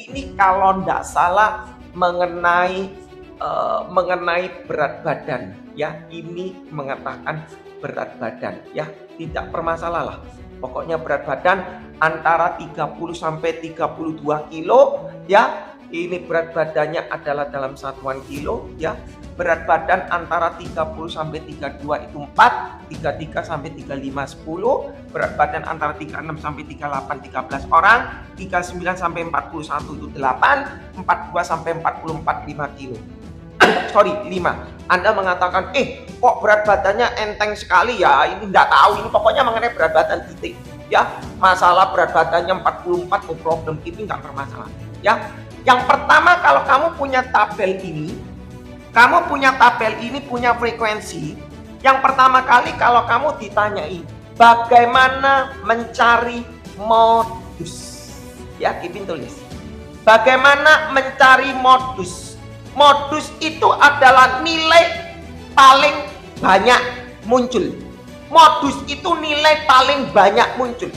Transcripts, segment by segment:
ini kalau tidak salah mengenai berat badan ya. Ini mengatakan berat badan ya, tidak bermasalah lah. Pokoknya berat badan antara 30 sampai 32 kilo ya. Ini berat badannya adalah dalam satuan kilo ya. Berat badan antara 30 sampai 32 itu 4, 33 sampai 35 10. Berat badan antara 36 sampai 38 13 orang, 39 sampai 41 itu 8, 42 sampai 44 5 kilo. Sorry, 5. Anda mengatakan, kok berat badannya enteng sekali ya, ini enggak tahu, ini pokoknya mengenai berat badan titik ya. Masalah berat badannya 44, no problem, itu enggak bermasalah ya. Yang pertama, kalau kamu punya tabel ini, punya frekuensi. Yang pertama kali kalau kamu ditanyai bagaimana mencari modus ya, Kipin tulis bagaimana mencari modus. Modus itu adalah nilai paling banyak muncul. Modus itu nilai paling banyak muncul.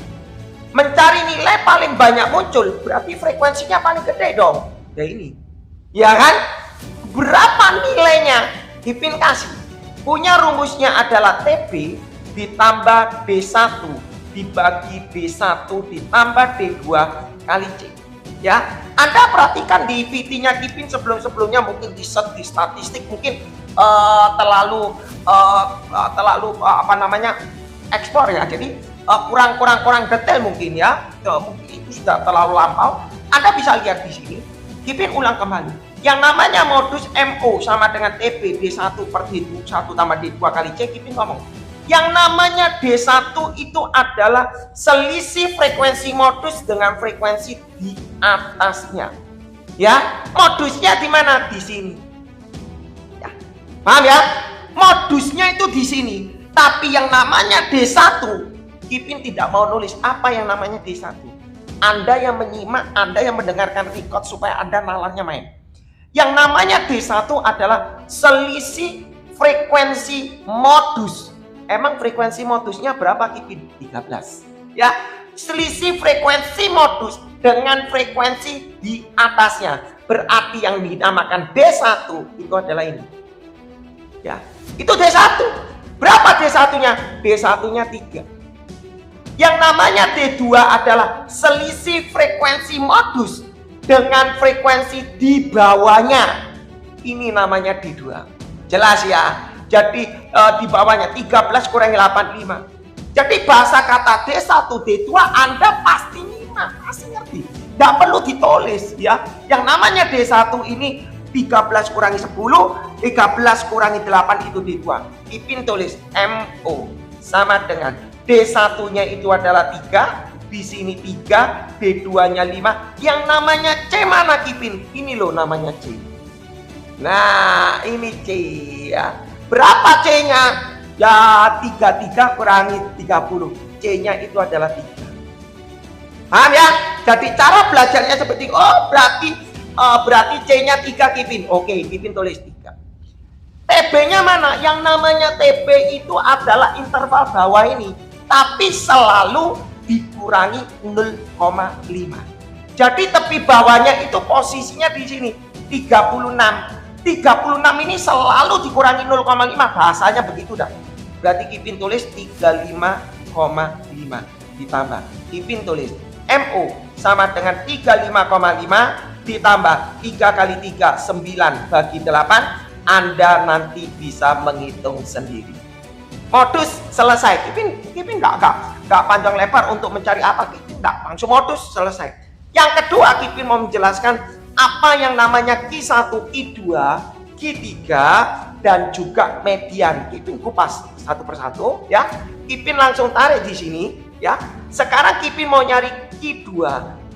Mencari nilai paling banyak muncul berarti frekuensinya paling gede dong. Ya ini, ya kan? Berapa nilainya? Kipin kasih. Punya rumusnya adalah TB ditambah D1 dibagi B1 ditambah D2 kali C. Ya, Anda perhatikan di VT-nya Kipin sebelumnya mungkin di statistik mungkin terlalu ekspor ya. Jadi kurang detail mungkin ya. Mungkin itu sudah terlalu lampau. Anda bisa lihat di sini. Kipin ulang kembali. Yang namanya modus MO sama dengan TB D1 per D1 tambah D2 kali C. Kipin ngomong, yang namanya D1 itu adalah selisih frekuensi modus dengan frekuensi di atasnya. Ya, modusnya di mana? Di sini. Ya. Paham ya? Modusnya itu di sini. Tapi yang namanya D1, Kipin tidak mau nulis apa yang namanya D1. Anda yang menyimak, Anda yang mendengarkan record supaya Anda nalarnya main. Yang namanya D1 adalah selisih frekuensi modus. Emang frekuensi modusnya berapa, Kipin? 13. Ya, selisih frekuensi modus dengan frekuensi di atasnya. Berarti yang dinamakan D1 itu adalah ini. Ya, itu D1. Berapa D1-nya? D1-nya 3. Yang namanya D2 adalah selisih frekuensi modus dengan frekuensi di bawahnya. Ini namanya D2. Jelas ya? Jadi di bawahnya 13 kurangi 85. Jadi bahasa kata D1, D2 Anda pasti nyimak, pasti ngerti. Tidak perlu ditulis ya. Yang namanya D1 ini 13 kurangi 10, 13 kurangi 8 itu D2. Kipin tulis MO sama dengan D1-nya itu adalah 3, di sini 3, D2-nya 5. Yang namanya C mana, Kipin? Ini loh namanya C. Nah, ini C ya. Berapa C-nya? Ya 33 kurangi 30. C-nya itu adalah 3. Paham ya? Jadi cara belajarnya seperti berarti C-nya 3, Kipin. Oke, Kipin tulis 3. TB-nya mana? Yang namanya TB itu adalah interval bawah ini, tapi selalu dikurangi 0,5. Jadi tepi bawahnya itu posisinya di sini 36. 36 ini selalu dikurangi 0,5. Bahasanya begitu dah. Berarti Kipin tulis 35,5 ditambah. Kipin tulis MO sama dengan 35,5 ditambah 3 kali 3 9 bagi 8. Anda nanti bisa menghitung sendiri. Modus selesai. Kipin nggak panjang lebar untuk mencari apa. Kipin nggak langsung modus selesai. Yang kedua, Kipin mau menjelaskan apa yang namanya Q1, Q2, Q3 dan juga median. Kipin kupas satu persatu ya. Kipin langsung tarik di sini ya. Sekarang Kipin mau nyari Q2.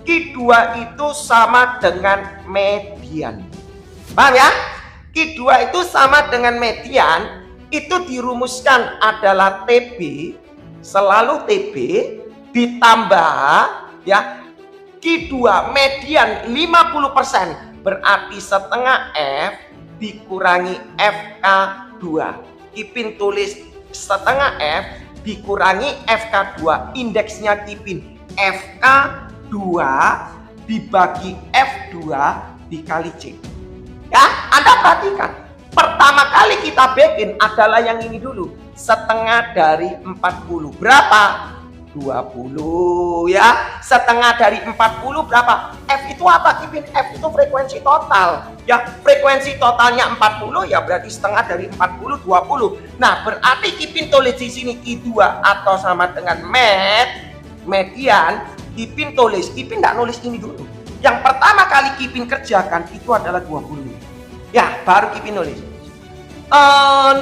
Q2 itu sama dengan median. Paham ya? Q2 itu sama dengan median. Itu dirumuskan adalah TB, selalu TB ditambah ya Q2 median 50%, berarti setengah F dikurangi FK2. Kipin tulis setengah F dikurangi FK2. Indeksnya Kipin FK2 dibagi FK F2 dikali C. Ya, Anda perhatikan. Pertama kali kita bikin adalah yang ini dulu. Setengah dari 40. Berapa? 20 ya. Setengah dari 40 berapa? F itu apa, Kipin? F itu frekuensi total. Ya, frekuensi totalnya 40 ya berarti setengah dari 40 20. Nah, berarti Kipin tulis di sini I2 atau sama dengan median. Kipin tulis, Kipin enggak nulis ini dulu. Yang pertama kali Kipin kerjakan itu adalah 20. Ya, baru Kipin nulis.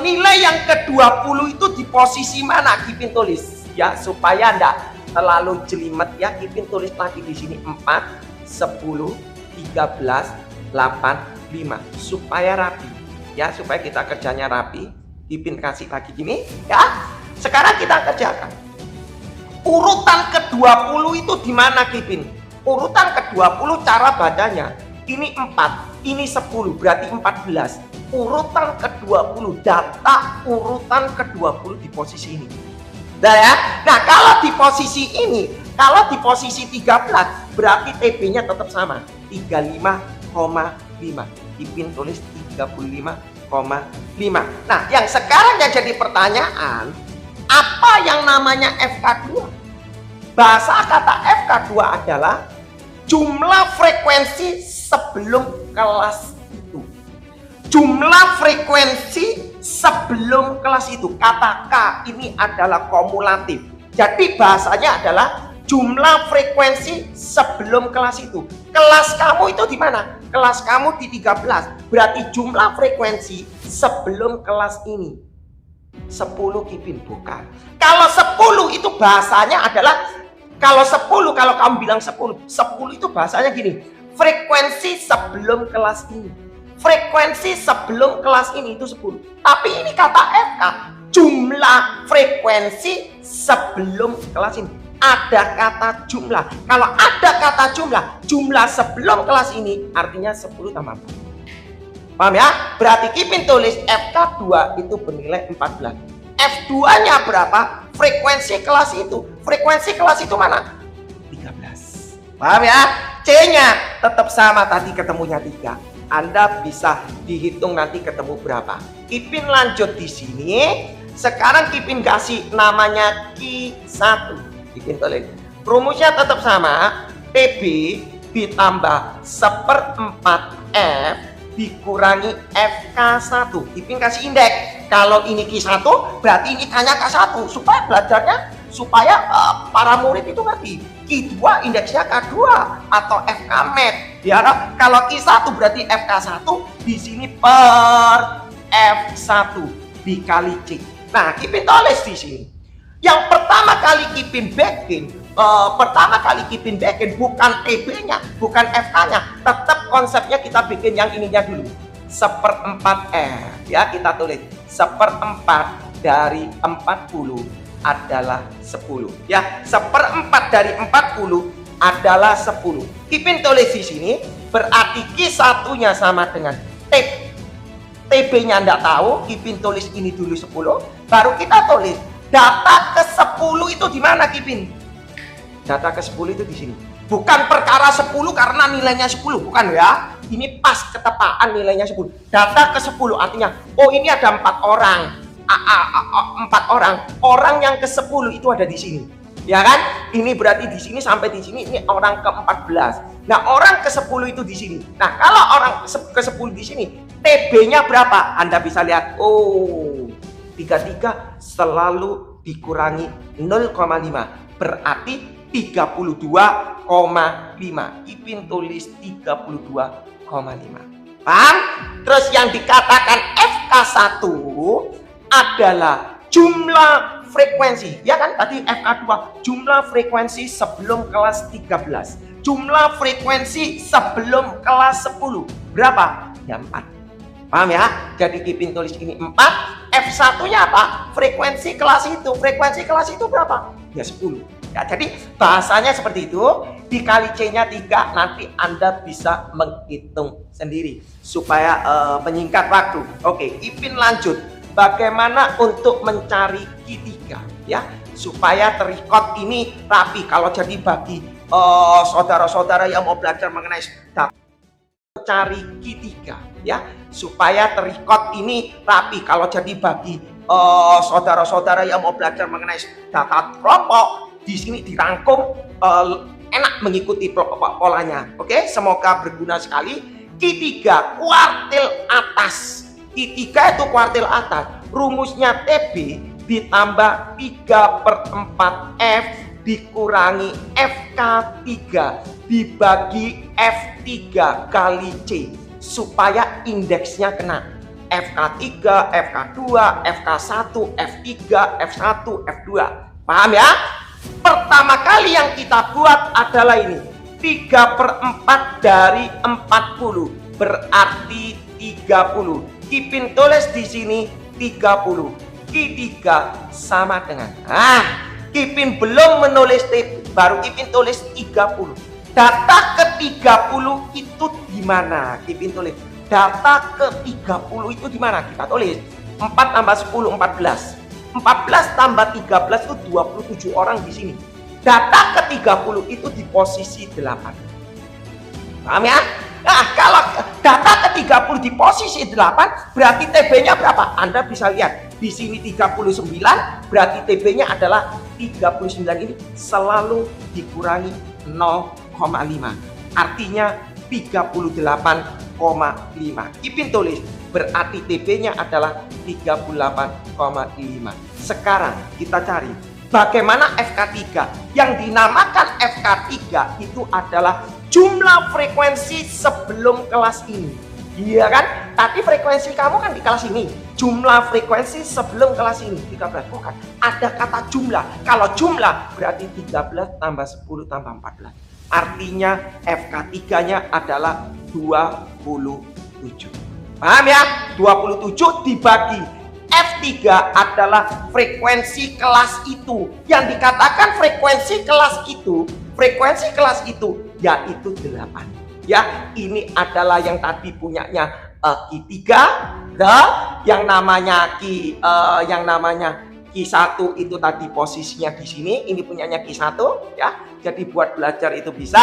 Nilai yang ke-20 itu di posisi mana Kipin tulis? Ya, supaya enggak terlalu jelimet ya, Kipin tulis lagi di sini 4, 10, 13, 8, 5 supaya rapi. Ya, supaya kita kerjanya rapi. Kipin kasih lagi gini, ya. Sekarang kita kerjakan. Urutan ke-20 itu di mana, Kipin? Urutan ke-20 cara bacanya. Ini 4, ini 10, berarti 14. Urutan ke-20, data urutan ke-20 di posisi ini. Nah ya, nah kalau di posisi ini, kalau di posisi 13, berarti TB-nya tetap sama, 35,5. Kipin tulis 35,5. Nah, yang sekarang yang jadi pertanyaan, apa yang namanya FK2? Bahasa kata FK2 adalah jumlah frekuensi sebelum kelas itu. Jumlah frekuensi sebelum kelas itu. Kata K ini adalah kumulatif. Jadi bahasanya adalah jumlah frekuensi sebelum kelas itu. Kelas kamu itu di mana? Kelas kamu di 13. Berarti jumlah frekuensi sebelum kelas ini 10, Kipin, bukan. Kalau 10 itu bahasanya adalah, kalau 10, kalau kamu bilang 10 itu bahasanya gini, frekuensi sebelum kelas ini. Frekuensi sebelum kelas ini itu 10. Tapi ini kata FK, jumlah frekuensi sebelum kelas ini. Ada kata jumlah. Kalau ada kata jumlah sebelum kelas ini artinya 10 tambah 4. Paham ya? Berarti Kipin tulis FK2 itu bernilai 14. F2-nya berapa? Frekuensi kelas itu. Frekuensi kelas itu mana? 13. Paham ya? C-nya tetap sama, tadi ketemunya 3. Anda bisa dihitung nanti ketemu berapa. Kipin lanjut di sini. Sekarang Kipin kasih namanya Q1. Kipin tulis. Rumusnya tetap sama. TB ditambah 1/4 F dikurangi FK1. Kipin kasih indeks. Kalau ini Q1 berarti ini hanya K1. Supaya belajarnya, supaya para murid itu ngerti. Q2 indeksnya K2 atau FK Med. Ya, kalau Q1 berarti FK1 di sini per F1 dikali C. Nah, Kipin tulis di sini. Yang pertama kali Kipin bikin, bukan TB-nya, bukan FK-nya. Tetap konsepnya kita bikin yang ininya dulu. 1/4 F. Ya, kita tulis 1/4 dari 40 adalah 10. Ya, 1/4 dari 40 adalah 10. Kipin tulis di sini, berarti Q1-nya sama dengan TB-nya enggak tahu. Kipin tulis ini dulu 10, baru kita tulis data ke-10 itu di mana, Kipin? Data ke-10 itu di sini. Bukan perkara 10 karena nilainya 10, bukan ya. Ini pas ketepaan nilainya 10. Data ke-10 artinya, oh ini ada 4 orang. 4 orang. Orang yang ke-10 itu ada di sini. Ya kan? Ini berarti di sini sampai di sini ini orang ke-14. Nah, orang ke-10 itu di sini. Nah, kalau orang ke-10 di sini, TB-nya berapa? Anda bisa lihat. Oh, 33 selalu dikurangi 0,5. Berarti 32,5. Kipin tulis 32,5. Paham? Terus yang dikatakan FK1 adalah jumlah frekuensi. Ya kan? Tadi FK2 jumlah frekuensi sebelum kelas 13. Jumlah frekuensi sebelum kelas 10. Berapa? Ya 4. Paham ya? Jadi Kipin tulis ini 4. F1-nya apa? Frekuensi kelas itu. Frekuensi kelas itu berapa? Ya 10. Ya, jadi bahasanya seperti itu. Dikali C-nya 3, nanti Anda bisa menghitung sendiri supaya menyingkat waktu. Oke, Kipin lanjut. Bagaimana untuk mencari Q3 ya, supaya terikot ini rapi. Kalau jadi bagi saudara-saudara yang mau belajar mengenai data cari Q3 ya, supaya terikot ini rapi. Kalau jadi bagi saudara-saudara yang mau belajar mengenai data kelompok, di sini dirangkum enak mengikuti polanya. Oke, semoga berguna sekali. Q3 kuartil atas. Q3 itu kuartil atas. Rumusnya TB ditambah 3/4 F dikurangi FK3 dibagi F3 kali C, supaya indeksnya kena. FK3, FK2, FK1, F3, F1, F2. Paham ya? Pertama kali yang kita buat adalah ini. 3/4 dari 40 berarti 30. Kipin tulis di sini 30. Q3 sama dengan. Kipin belum menulis TB, baru Kipin tulis 30. Data ke-30 itu di mana? Kipin tulis. Data ke-30 itu di mana? Kita tulis 4 tambah 10 14. 14 tambah 13 itu 27 orang di sini. Data ke-30 itu di posisi 8. Paham ya? Nah, kalau data ke-30 di posisi 8, berarti TB-nya berapa? Anda bisa lihat. Di sini 39, berarti TB-nya adalah 39 ini selalu dikurangi 0,5. Artinya 38,5. Kipin tulis, berarti TB-nya adalah 38,5. Sekarang kita cari bagaimana FK3. Yang dinamakan FK3 itu adalah jumlah frekuensi sebelum kelas ini. Iya kan? Tadi frekuensi kamu kan di kelas ini. Jumlah frekuensi sebelum kelas ini 13. Bukan. Ada kata jumlah. Kalau jumlah berarti 13 tambah 10 tambah 14. Artinya FK3-nya adalah 27. Paham ya? 27 dibagi F3 adalah frekuensi kelas itu. Yang dikatakan frekuensi kelas itu yaitu 8. Ya, ini adalah yang tadi punyanya Q3, yang namanya Q1 itu tadi posisinya di sini, ini punyanya Q1 ya. Jadi buat belajar itu bisa.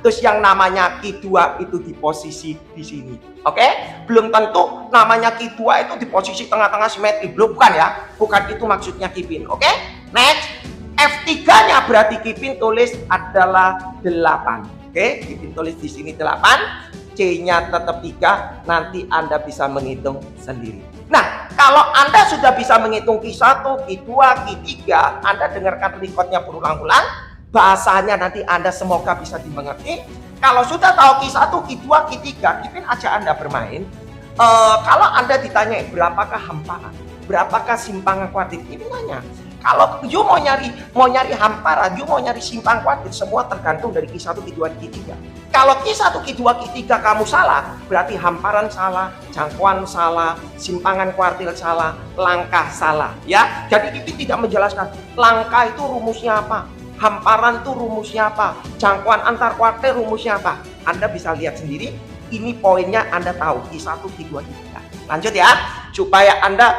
Terus yang namanya Q2 itu di posisi di sini. Oke? Belum tentu namanya Q2 itu di posisi tengah-tengah simetri, belum, bukan ya? Bukan itu maksudnya Kipin. Oke? Next. F3-nya berarti Kipin tulis adalah 8. Oke, Kipin tulis di sini 8. C-nya tetap 3. Nanti Anda bisa menghitung sendiri. Nah, kalau Anda sudah bisa menghitung Q1, Q2, Q3, Anda dengarkan recordnya berulang-ulang. Bahasanya nanti Anda semoga bisa dimengerti. Kalau sudah tahu Q1, Q2, Q3, Kipin aja Anda bermain. Kalau Anda ditanya berapakah hamparan, berapakah simpangan kuartil, ini nanya. Kalau you mau nyari hamparan, you mau nyari simpang kuartil, semua tergantung dari Q1, Q2, Q3. Kalau Q1, Q2, Q3 kamu salah, berarti hamparan salah, jangkauan salah, simpangan kuartil salah, langkah salah. Ya, jadi Kipin tidak menjelaskan langkah itu rumusnya apa, hamparan itu rumusnya apa, jangkauan antar kuartil rumusnya apa. Anda bisa lihat sendiri. Ini poinnya Anda tahu Q1, Q2, Q3. Lanjut ya, supaya Anda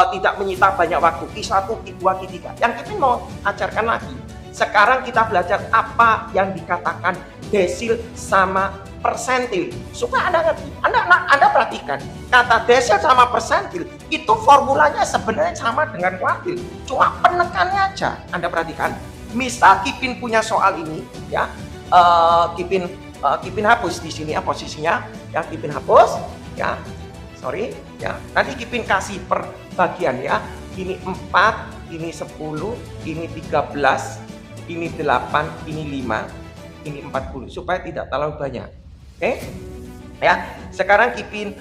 tidak menyita banyak waktu. Q1, Q2, Q3. Yang Kipin mau ajarkan lagi. Sekarang kita belajar apa yang dikatakan desil sama persentil. Supaya Anda ngerti. Anda perhatikan. Kata desil sama persentil itu formulanya sebenarnya sama dengan kuartil. Cuma penekannya aja. Anda perhatikan. Misal Kipin punya soal ini, ya, Kipin hapus di sini ya posisinya. Ya, Kipin hapus. Ya. Sorry, ya. Nanti Kipin kasih per bagian ya. Ini 4, ini 10, ini 13, ini 8, ini 5, ini 40 supaya tidak terlalu banyak. Oke? Ya. Sekarang Kipin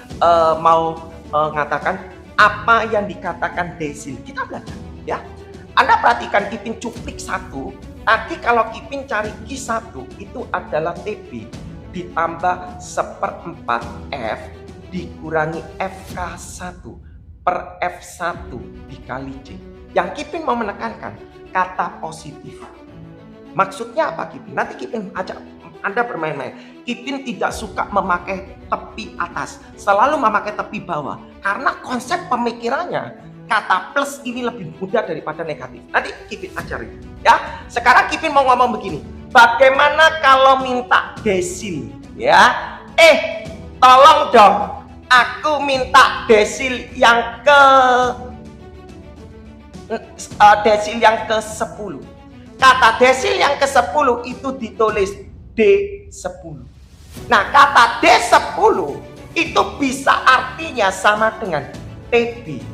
mau mengatakan apa yang dikatakan desil. Kita belajar, ya. Anda perhatikan Kipin cuplik 1. Tadi kalau Kipin cari Q1 itu adalah TB ditambah 1/4 F dikurangi FK1 per F1 dikali C. Yang Kipin mau menekankan kata positif. Maksudnya apa Kipin? Nanti Kipin ajak Anda bermain-main. Kipin tidak suka memakai tepi atas, selalu memakai tepi bawah. Karena konsep pemikirannya kata plus ini lebih mudah daripada negatif. Nanti Kipin ajarin. Ya, sekarang Kipin mau ngomong begini. Bagaimana kalau minta desil? Ya, tolong dong, aku minta desil yang ke desil yang ke-10. Kata desil yang ke-10 itu ditulis D10. Nah, kata D10 itu bisa artinya sama dengan TB.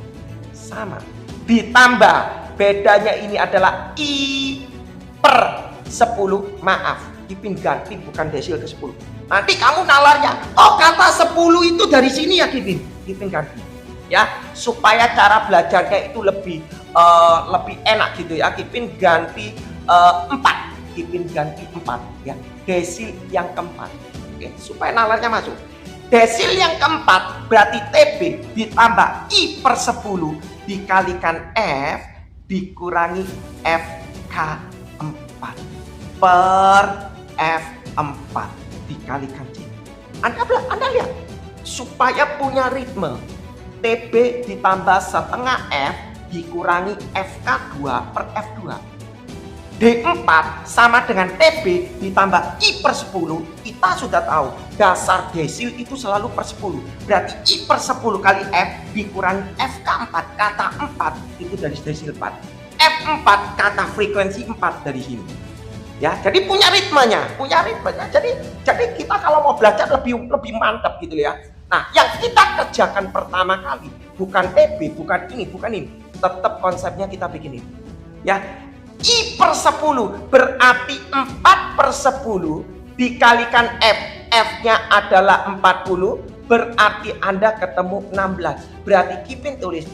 Sama. Ditambah, bedanya ini adalah I per 10. Maaf, Ipin ganti bukan desil ke-10. Nanti kamu nalarnya, oh kata 10 itu dari sini ya Ipin ganti. Ya, supaya cara belajarnya itu lebih enak gitu ya. Ipin ganti 4. Ipin ganti 4 ya. Desil yang keempat. Oke, supaya nalarnya masuk. Desil yang keempat berarti TB ditambah I per 10 dikalikan F dikurangi FK4 per F4 dikalikan C. Anda lihat, supaya punya ritme TB ditambah setengah F dikurangi FK2 per F2. D4 sama dengan TB ditambah I per 10. Kita sudah tahu dasar desil itu selalu per 10. Berarti I per 10 kali F dikurangi FK4. Kata 4 itu dari desil 4. F4 kata frekuensi 4 dari sini. Ya, jadi punya ritmenya. Jadi kita kalau mau belajar lebih mantap gitu ya. Nah, yang kita kerjakan pertama kali bukan TB, bukan ini. Tetap konsepnya kita bikin ini. Ya, I per 10 berarti 4 per 10 dikalikan F. F-nya adalah 40, berarti Anda ketemu 16. Berarti Kipin tulis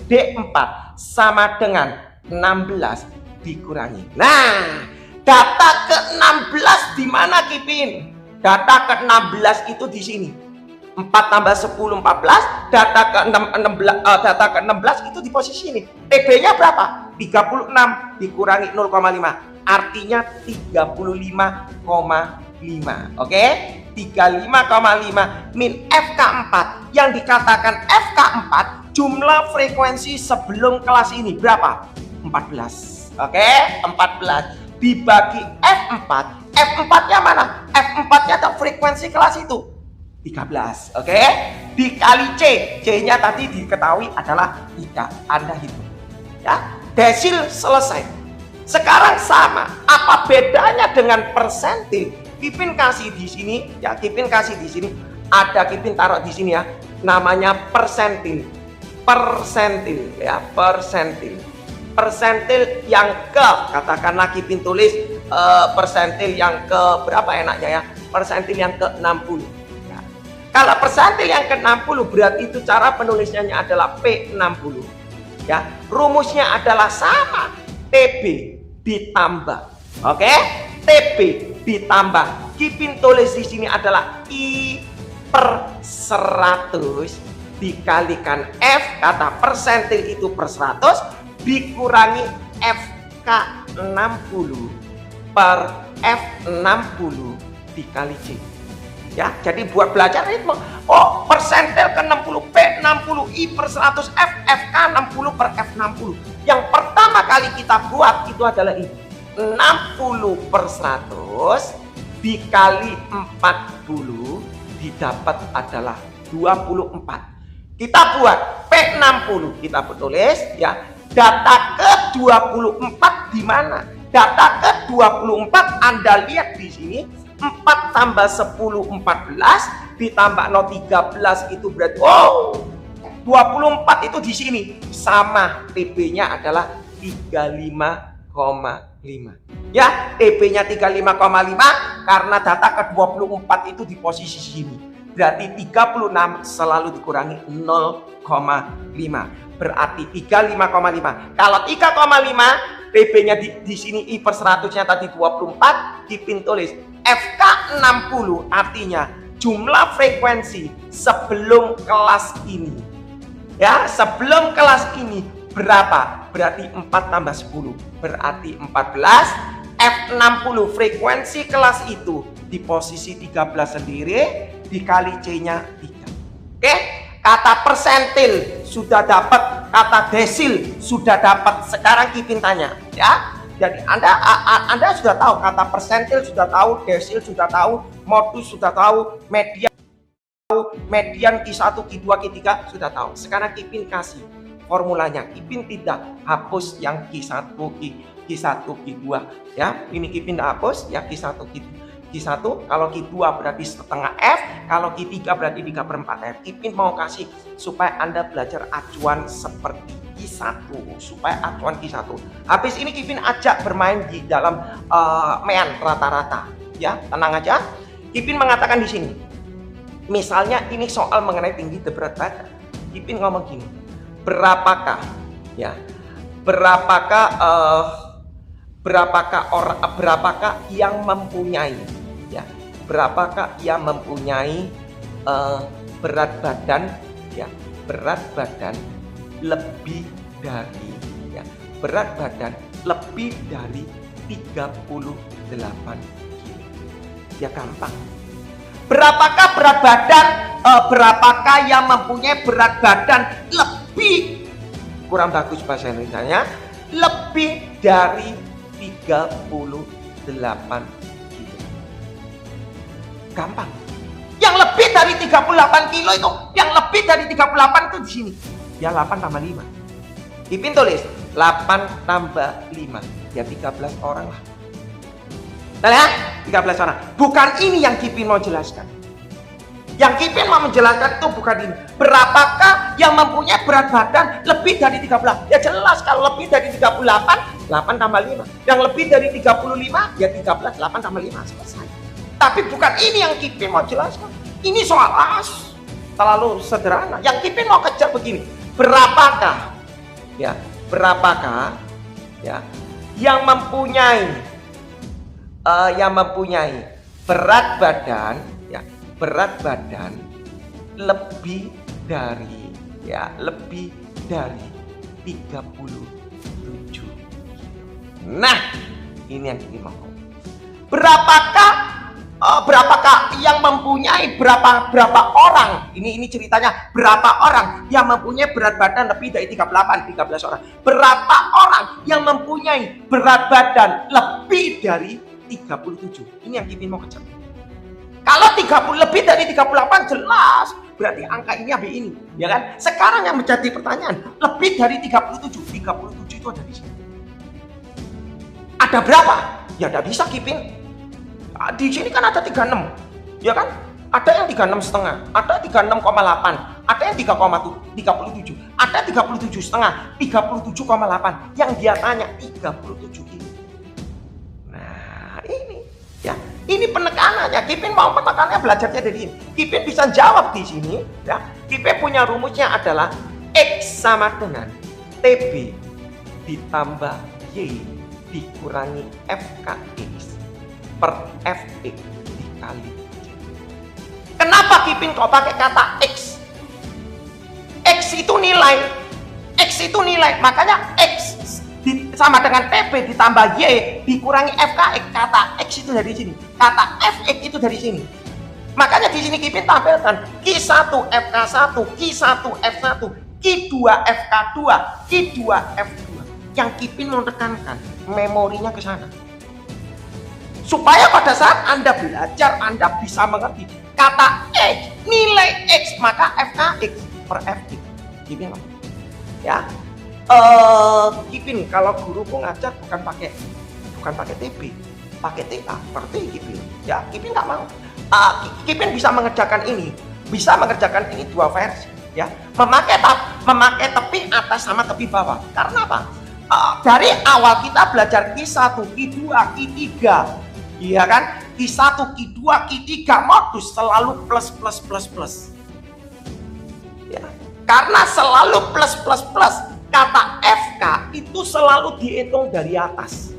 D4 sama dengan 16 dikurangi. Nah, data ke-16 di mana Kipin? Data ke-16 itu di sini. 4 tambah 10 14, data ke-16 itu di posisi ini. TB-nya berapa? 36 dikurangi 0,5. Artinya 35,5. Oke? 35,5 min FK4. Yang dikatakan FK4 jumlah frekuensi sebelum kelas ini berapa? 14. Oke? 14 dibagi F4. F4-nya mana? F4-nya ada frekuensi kelas itu 13, oke? Dikali C, C-nya tadi diketahui adalah 3. Anda hitung. Ya, desil selesai. Sekarang sama. Apa bedanya dengan persentil? Kipin kasih di sini, ya, Kipin kasih di sini. Ada Kipin taruh di sini ya. Namanya persentil. Persentil ya, persentil. Persentil yang ke, katakanlah Kipin tulis persentil yang ke berapa enaknya ya? Persentil yang ke 60. Kalau persentil yang ke-60 berarti itu cara penulisannya adalah P60. Ya, rumusnya adalah sama. TB ditambah. Oke? TB ditambah. Kipin tulis di sini adalah I per 100 dikalikan F, kata persentil itu per 100 dikurangi FK60 per F60 dikali C. Ya, jadi buat belajar ritme. Oh, persentil ke-60 P60 I per 100 F FK60 per F60. Yang pertama kali kita buat itu adalah ini. 60 per 100 dikali 40 didapat adalah 24. Kita buat P60, kita tulis ya. Data ke-24 di mana? Data ke-24 Anda lihat di sini. 4 tambah 10 14 ditambah 0 13 itu berarti 24 itu di sini sama. TB-nya adalah 35,5. Ya, TB-nya 35,5 karena data ke-24 itu di posisi sini. Berarti 36 selalu dikurangi 0,5. Berarti 35,5. Kalau 3,5 TB-nya di sini I per 100-nya tadi 24, Kipin tulis FK60 artinya jumlah frekuensi sebelum kelas ini. Ya, sebelum kelas ini berapa? Berarti 4 tambah 10 berarti 14. F60 frekuensi kelas itu di posisi 13 sendiri dikali C-nya 3. Oke? Kata persentil sudah dapat, kata desil sudah dapat. Sekarang Kipin tanya, ya. Jadi Anda sudah tahu kata persentil, sudah tahu desil, sudah tahu modus, sudah tahu media. median Q1, Q2, Q3 sudah tahu. Sekarang Kipin kasih formulanya. Kipin tidak hapus yang Q1, Q1, Q2 ya. Ini Kipin hapus ya Q1, Q1, kalau Q2 berarti setengah F, kalau Q3 berarti 3/4 F. Kipin mau kasih supaya Anda belajar acuan seperti Q1, supaya acuan Q1. Habis ini Kipin ajak bermain di dalam mean rata-rata ya, tenang aja. Kipin mengatakan di sini, misalnya ini soal mengenai tinggi berat badan. Kipin ngomong gini, berapakah yang mempunyai berat badan lebih dari 38 kilo. Ya gampang. Berapakah yang mempunyai berat badan lebih, kurang bagus bahasa Indonesianya, lebih dari 38 kilo. Gampang. Yang lebih dari 38 kilo itu, yang lebih dari 38 itu di sini. Ya 8 tambah 5. Kipin tulis 8 tambah 5. Ya 13 orang lah. Nah ya, 13 orang. Bukan ini yang Kipin mau jelaskan. Yang Kipin mau menjelaskan itu bukan ini. Berapakah yang mempunyai berat badan lebih dari 38? Ya jelas, kalau lebih dari 38, 8 tambah 5. Yang lebih dari 35, ya 13, 8 tambah 5. Selesai. Tapi bukan ini yang Kipin mau jelaskan. Ini soal as. Terlalu sederhana. Yang Kipin mau kejar begini. Berapakah yang mempunyai berat badan lebih dari 37. Nah, ini yang kita mau. Berapakah yang mempunyai berapa orang? Ini ceritanya, berapa orang yang mempunyai berat badan lebih dari 13 orang. Berapa orang yang mempunyai berat badan lebih dari 37? Ini yang Kipin mau kejar. Kalau 30 lebih dari 38 jelas berarti angka ini habis ini, ya kan? Sekarang yang menjadi pertanyaan, lebih dari 37 itu ada di sini. Ada berapa? Ya tidak bisa Kipin. Di sini kan ada 36, ya kan? Ada yang 36,5, ada 36,8, ada yang 37, ada 37,5, 37,8. Yang dia tanya 37 kilo. Nah ini, ya, ini penekanannya. Kipin mau penekanannya belajarnya dari ini. Kipin bisa jawab di sini, ya. Kipin punya rumusnya adalah X sama dengan TB ditambah Y dikurangi FKX per Fx dikali. Kenapa Kipin kok pakai kata X? X itu nilai, makanya X sama dengan TB ditambah Y dikurangi FKX. Kata X itu dari sini, kata Fx itu dari sini. Makanya di sini Kipin tampilkan Q1 FK1, Q1 F1, Q2 FK2, Q2 F2. Yang Kipin mau tekankan memorinya ke sana. Supaya pada saat Anda belajar, Anda bisa mengerti kata X, nilai X, maka FKX per Fx. Kipin ya. Kipin kalau guruku ngajar bukan pakai TB, pakai TA, berarti Kipin. Ya, Kipin nggak mau. Kipin bisa mengerjakan ini dua versi. Ya, memakai tepi atas sama tepi bawah. Karena apa? Dari awal kita belajar Q1, Q2, Q3. Iya kan? Q1, Q2, Q3 modus selalu plus. Ya. Karena selalu plus. Kata FK itu selalu dihitung dari atas.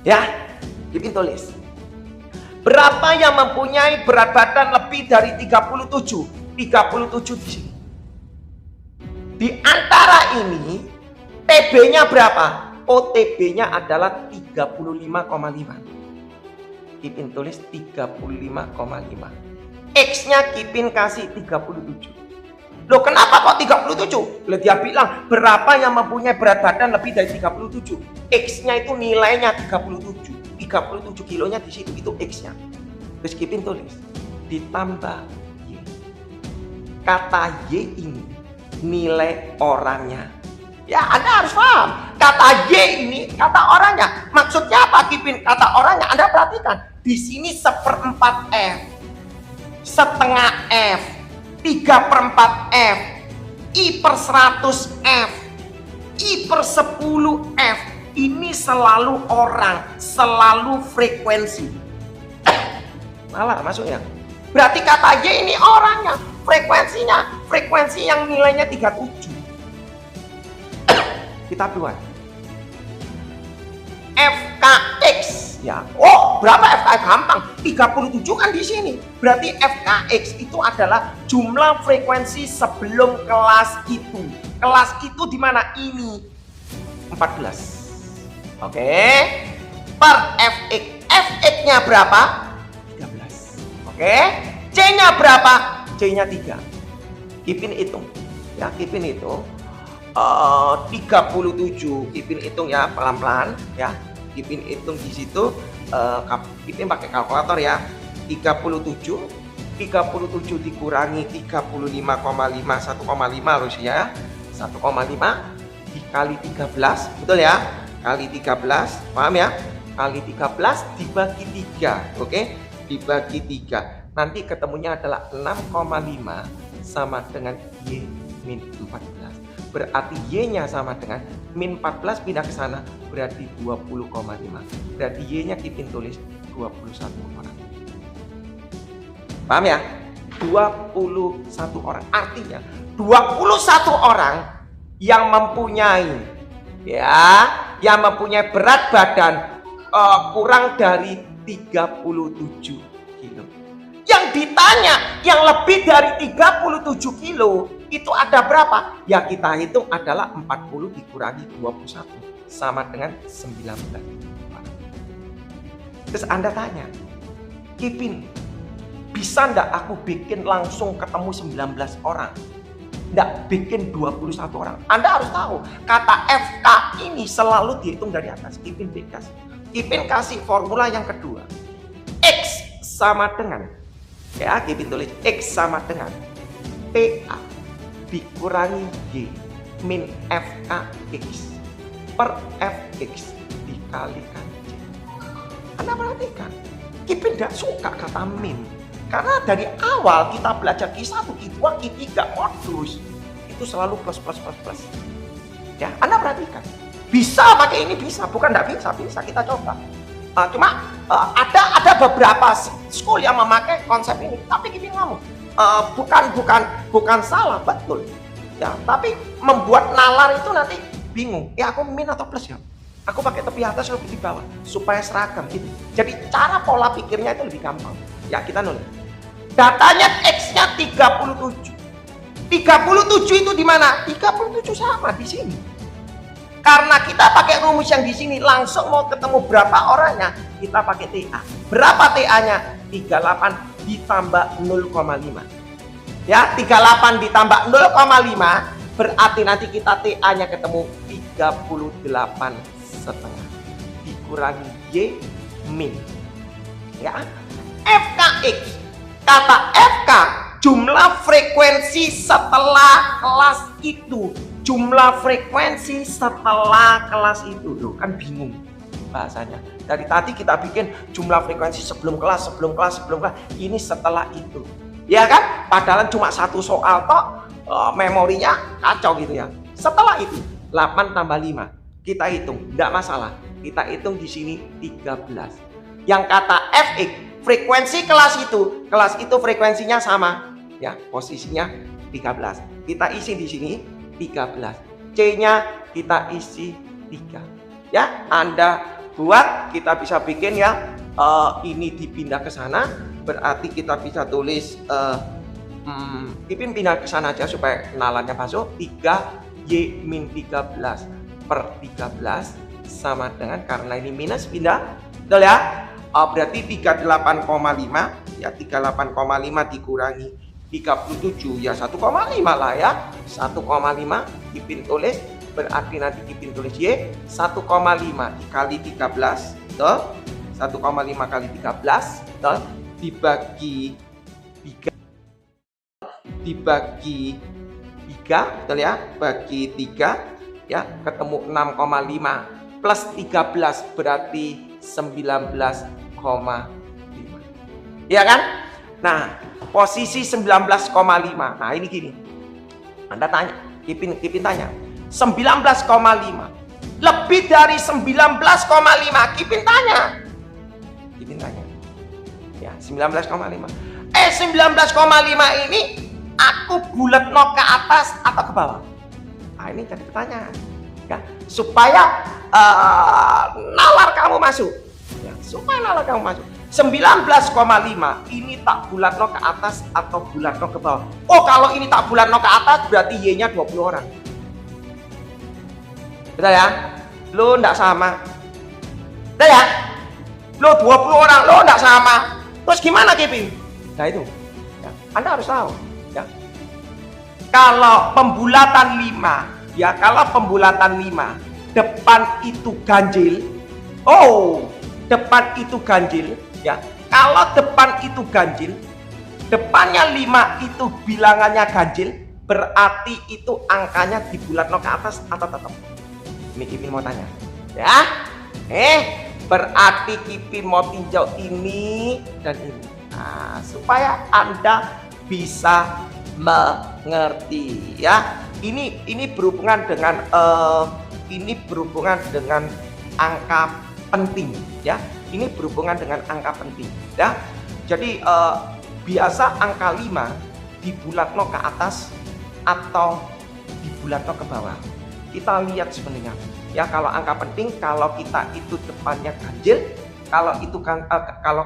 Ya, Kipin tulis. Berapa yang mempunyai berat badan lebih dari 37? 37 di sini. Di antara ini TB-nya berapa? OTB-nya adalah 35,5. Kipin tulis 35,5. X-nya Kipin kasih 37. Loh kenapa kok 37? Loh dia bilang berapa yang mempunyai berat badan lebih dari 37. X-nya itu nilainya 37. 37 kilonya di situ, itu X-nya. Terus Kipin tulis ditambah Y kata Y ini nilai orangnya. Ya, Anda harus paham. Kata Y ini kata orangnya. Maksudnya apa, Kipin? Kata orangnya. Anda perhatikan. Di sini 1/4 F, setengah F, 3/4 F, I/100 F, I/10 F. Ini selalu orang, selalu frekuensi. Malah masuknya. Berarti kata Y ini orangnya, frekuensi yang nilainya 37. Kita buat FKX ya. Oh, berapa FKX? Gampang. 37 kan di sini. Berarti FKX itu adalah jumlah frekuensi sebelum kelas itu. Kelas itu di mana? Ini 14. Oke. Per FX. FX-nya berapa? 13. Oke. C-nya berapa? C-nya 3. Kipin hitung. Ya, Kipin hitung. 37. Kipin hitung ya pelan-pelan ya. Kipin hitung di situ. Kipin pakai kalkulator ya. 37 dikurangi 35,5, 1,5 harusnya. 1,5 dikali 13, betul ya? Kali 13, paham ya? Kali 13 dibagi 3, oke? Dibagi 3. Nanti ketemunya adalah 6,5 sama dengan Y min 14. Berarti Y-nya sama dengan min 14 pindah ke sana, berarti 20,5. Berarti Y-nya Kipin tulis 21 orang. Paham ya? 21 orang. Artinya 21 orang yang mempunyai berat badan kurang dari 37 kilo. Yang ditanya yang lebih dari 37 kilo itu ada berapa? Ya kita hitung adalah 40 dikurangi 21 sama dengan 19. Terus Anda tanya, Kipin, bisa ndak aku bikin langsung ketemu 19 orang? Nggak, bikin 21 orang. Anda harus tahu, kata FK ini selalu dihitung dari atas. Kipin bebas. Kipin kasih formula yang kedua. X sama dengan, ya Kipin tulis X sama dengan PA dikurangi Y min FKX per FX dikalikan Y. Anda perhatikan, Kipin tidak suka kata min. Karena dari awal kita belajar Q1, Q2, Q3 modus itu selalu plus. Ya, Anda perhatikan. Bisa pakai ini, bisa, bukan tidak bisa kita coba. Cuma ada beberapa school yang memakai konsep ini, tapi Kipin ngomong bukan salah, betul. Ya, tapi membuat nalar itu nanti bingung. Ya aku min atau plus ya? Aku pakai tepi atas lebih di bawah supaya seragam gitu. Jadi cara pola pikirnya itu lebih gampang. Ya kita nulis. Datanya X-nya 37. 37 itu di mana? 37 sama di sini. Karena kita pakai rumus yang di sini langsung mau ketemu berapa orangnya, kita pakai TA. Berapa TA-nya? 38 ditambah 0,5. Ya, 38 ditambah 0,5 berarti nanti kita TA-nya ketemu 38,5 dikurangi Y min. Ya. FKX. Kata FK, jumlah frekuensi setelah kelas itu. Jumlah frekuensi setelah kelas itu. Loh, kan bingung bahasanya. Dari tadi kita bikin jumlah frekuensi sebelum kelas. Ini setelah itu. Ya kan? Padahal cuma satu soal toh, memorinya kacau gitu ya. Setelah itu, 8 tambah 5. Kita hitung, tidak masalah. Kita hitung di sini 13. Yang kata FX, frekuensi kelas itu frekuensinya sama ya, posisinya 13. Kita isi di sini 13. C-nya kita isi 3. Ya, Anda buat, kita bisa bikin ya. Ini dipindah ke sana, berarti kita bisa tulis Kipin pindah ke sana aja supaya kenalannya masuk. 3Y min 13 per 13 sama dengan, karena ini minus pindah, betul ya? Berarti 38,5 ya, 38,5 dikurangi 37 ya 1,5 lah ya. 1,5 Kipin tulis, berarti nanti Kipin tulis Y 1,5 dikali 13, betul? 1,5 kali 13, betul? Dibagi 3 dibagi 3, betul ya, bagi 3 ya, ketemu 6,5 plus 13 berarti 19,5, ya kan? Nah, posisi 19,5. Nah, ini gini, Anda tanya, Kipin tanya 19,5 lebih dari 19,5. Kipin tanya ya, 19,5. 19,5 ini aku bulat no ke atas atau ke bawah? Nah, ini jadi pertanyaan ya, supaya nalar kamu masuk ya, 19,5 ini tak bulat no ke atas atau bulat no ke bawah? Oh, kalau ini tak bulat no ke atas berarti Y-nya 20 orang. Betul ya? Lo enggak sama. Betul ya? Lo 20 orang, lo enggak sama. Terus gimana, Kipin? Nah, itu ya, Anda harus tahu ya. Kalau pembulatan 5 ya, kalau pembulatan 5 depan itu ganjil. Oh, depan itu ganjil ya. Kalau depan itu ganjil, depannya 5 itu bilangannya ganjil, berarti itu angkanya dibulatno ke atas atau tetap? Ini Kipin mau tanya ya. Berarti Kipin mau tinjau ini dan ini. Nah, supaya Anda bisa mengerti ya. Ini berhubungan dengan angka penting ya. Ini berhubungan dengan angka penting ya. Jadi biasa angka 5 dibulatno ke atas atau dibulatno ke bawah. Kita lihat sebenarnya ya, kalau angka penting, kalau kita itu depannya ganjil, kalau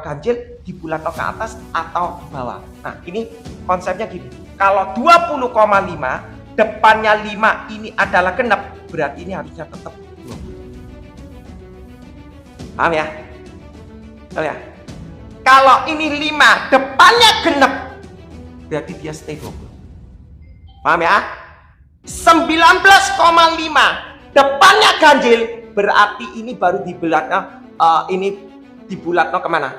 ganjil dibulatno ke atas atau bawah. Nah, ini konsepnya gini. Kalau 20,5 depannya 5 ini adalah genap, berarti ini harusnya tetap 20. Paham ya? Betul ya? Kalau ini 5 depannya genap, berarti dia stay 20. Paham ya? 19,5 depannya ganjil, berarti ini baru dibulatno, ini dibulatno kemana?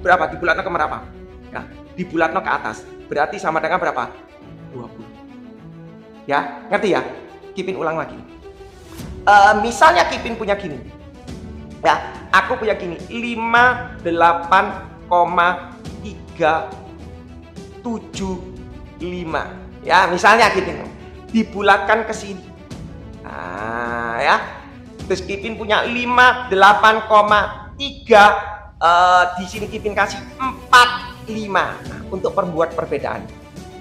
Berapa? Dibulatno ke berapa? Ya, dibulatno ke atas. Berarti sama dengan berapa? 20. Ya, ngerti ya? Kipin ulang lagi. Misalnya Kipin punya gini. Ya, aku punya gini, 58,375. Ya, misalnya Kipin dibulatkan ke sini. Nah, ya. Terus Kipin punya 58,3, di sini Kipin kasih 45. Nah, untuk membuat perbedaan.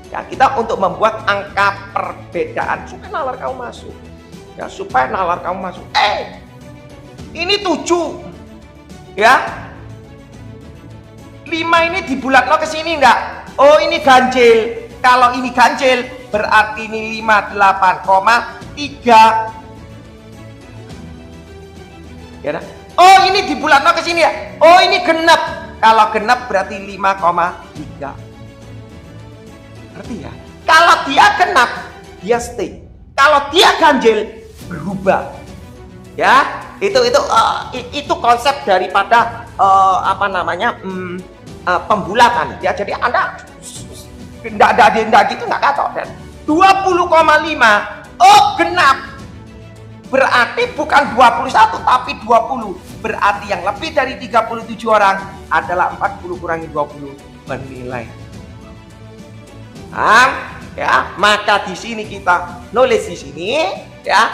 Ya, kita untuk membuat angka perbedaan supaya nalar kamu masuk. Ya, supaya nalar kamu masuk. Ini 7. Ya. 5 ini dibulatno ke sini enggak? Oh, ini ganjil. Kalau ini ganjil, berarti ini 58,3. Ya, nah? Oh, ini dibulatno ke sini ya? Oh, ini genap. Kalau genap berarti 5,3. Ngerti ya? Kalau dia genap, dia stay. Kalau dia ganjil, berubah. Ya, itu konsep daripada pembulatan. Ya, jadi Anda enggak gitu, enggak kacau. 20,5. Oh, genap. Berarti bukan 21 tapi 20. Berarti yang lebih dari 37 orang adalah 40 kurangi 20 bernilai. Ya, maka di sini kita nulis di sini ya.